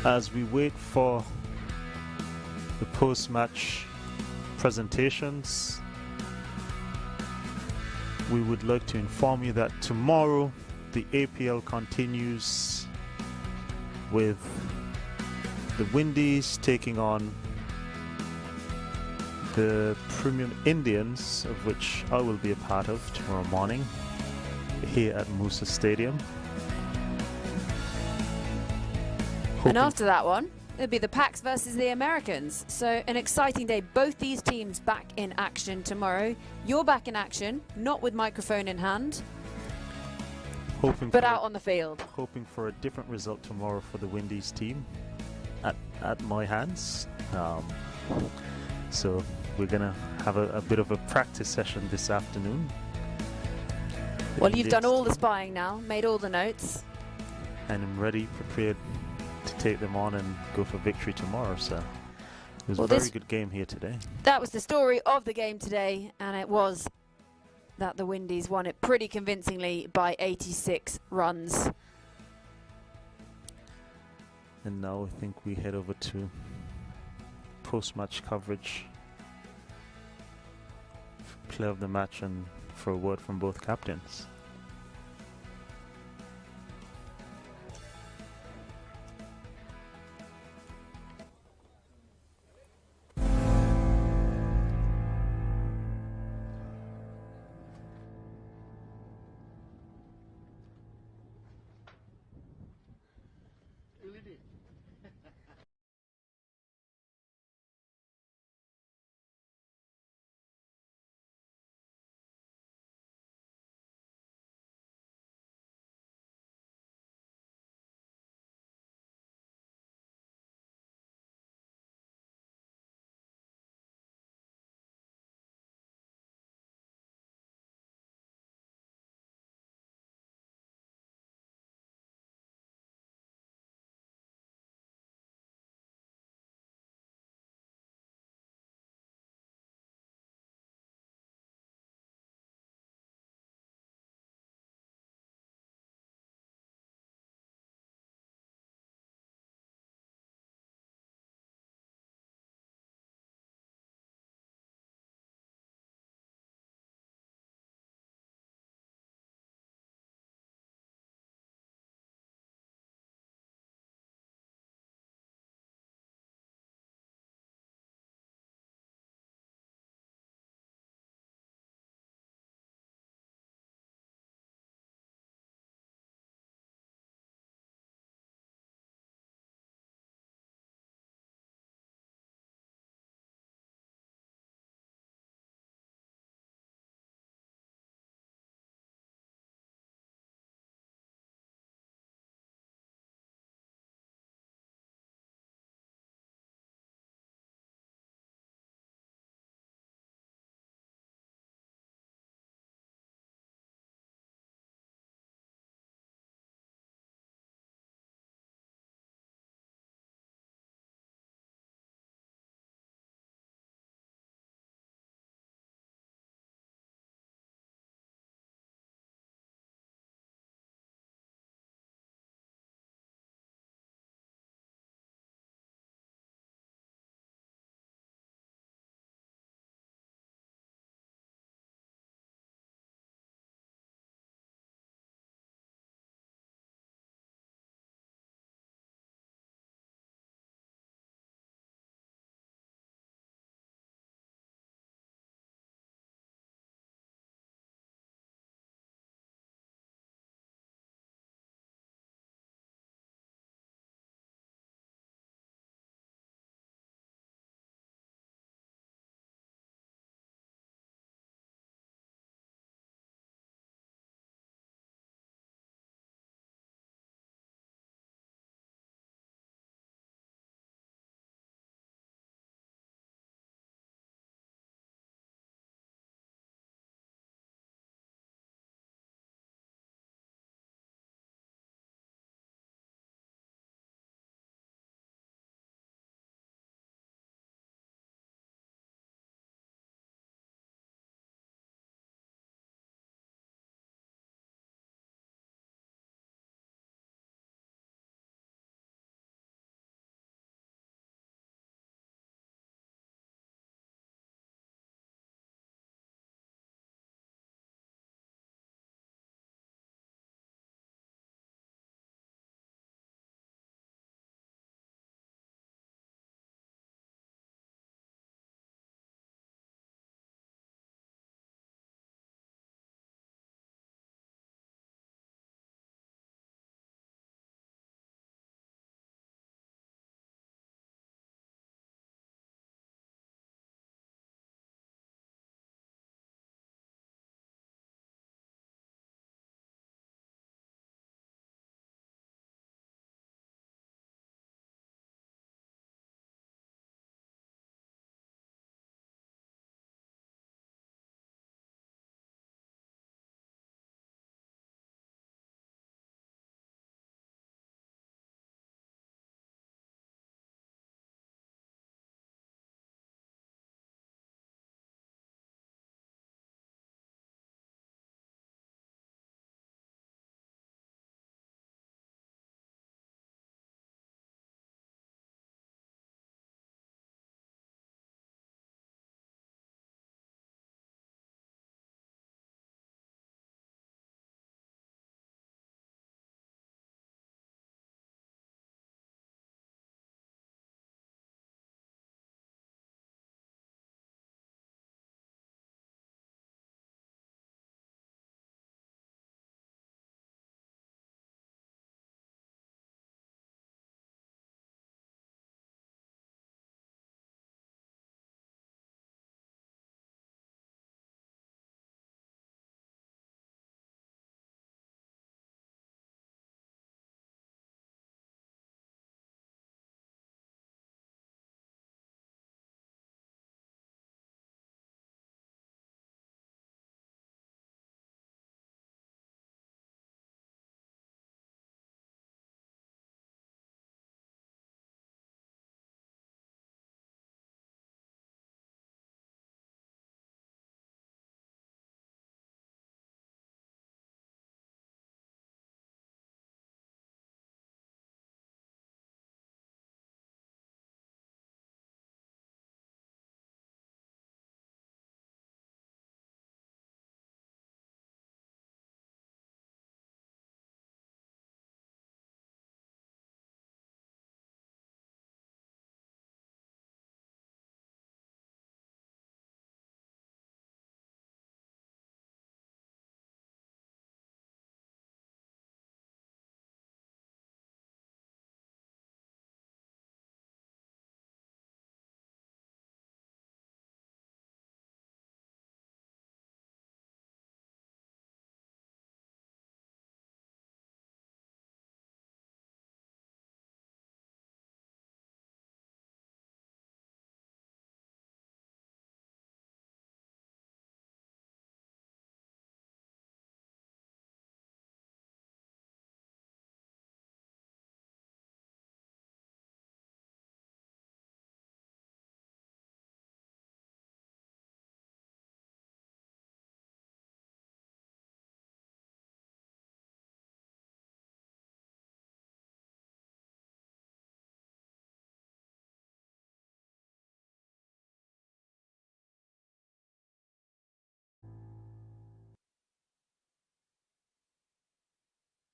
as we wait for the post-match presentations, we would like to inform you that tomorrow the APL continues with the Windies taking on the Premium Indians, of which I will be a part of tomorrow morning here at Musa Stadium. And after that one, it'll be the Packs versus the Americans. So an exciting day. Both these teams back in action tomorrow. You're back in action, not with microphone in hand, but out on the field. Hoping for a different result tomorrow for the Windies team at my hands. So we're going to have a bit of a practice session this afternoon. Well, you've done Indians all the team, spying now, made all the notes. and I'm ready, prepared to take them on and go for victory tomorrow. So it was Well, a very this- good game here today. That was the story of the game today, and it was that the Windees won it pretty convincingly by 86 runs. And now I think we head over to post-match coverage, play of the match, and for a word from both captains.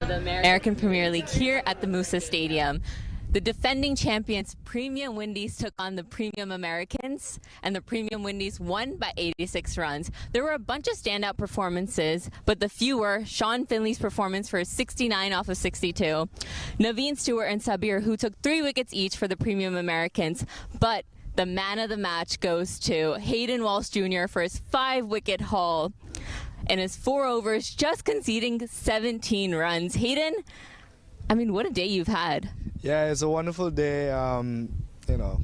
The American Premier League here at the Musa Stadium. The defending champions Premium Windees took on the Premium Americans, and the Premium Windees won by 86 runs. There were a bunch of standout performances, but the few were Sean Finley's performance for 69 off of 62, Naveen Stewart and Sabir, who took 3 wickets each for the Premium Americans, but the man of the match goes to Hayden Walsh Jr. for his 5-wicket haul in his 4 overs, just conceding 17 runs. Hayden, I mean, what a day you've had. Yeah, it's a wonderful day. You know,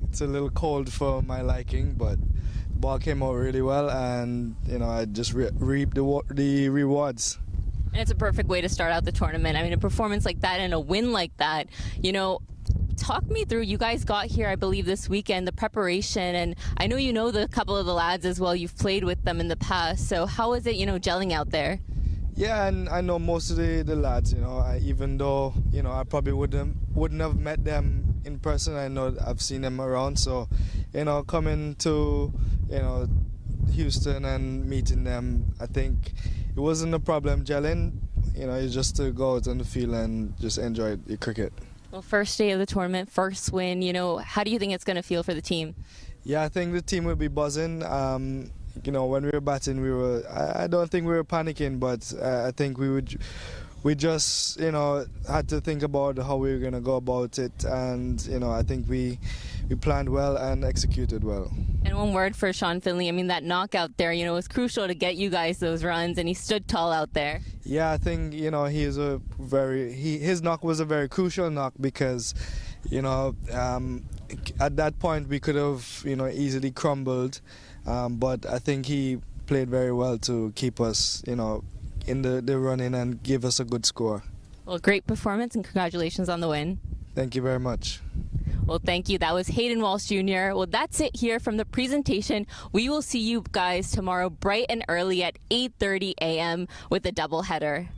it's a little cold for my liking, but the ball came out really well, and you know, I just reaped the rewards. And it's a perfect way to start out the tournament. I mean, a performance like that and a win like that, you know, talk me through. You guys got here, I believe, this weekend, the preparation, and I know you know the couple of the lads as well. You've played with them in the past. So how is it, you know, gelling out there? Yeah, and I know most of the lads, you know, even though, you know, I probably wouldn't have met them in person. I know I've seen them around, so, you know, coming to, you know, Houston and meeting them, I think it wasn't a problem gelling. You know, it's just to go out on the field and just enjoy the cricket. Well, first day of the tournament, first win, you know, how do you think it's going to feel for the team? Yeah, I think the team will be buzzing. You know, when we were batting, I don't think we were panicking, but I think we just, you know, had to think about how we were going to go about it, and, you know, I think we planned well and executed well. And one word for Sean Finley, I mean, that knockout there, you know, was crucial to get you guys those runs, and he stood tall out there. Yeah, I think, you know, his knock was a very crucial knock because, you know, at that point we could have, you know, easily crumbled. But I think he played very well to keep us, you know, in the running and give us a good score. Well, great performance and congratulations on the win. Thank you very much. Well, thank you. That was Hayden Walsh Jr. Well, that's it here from the presentation. We will see you guys tomorrow bright and early at 8:30 a.m. with a doubleheader.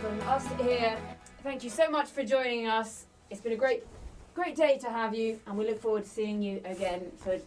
From us here, thank you so much for joining us. It's been a great day to have you, and we look forward to seeing you again for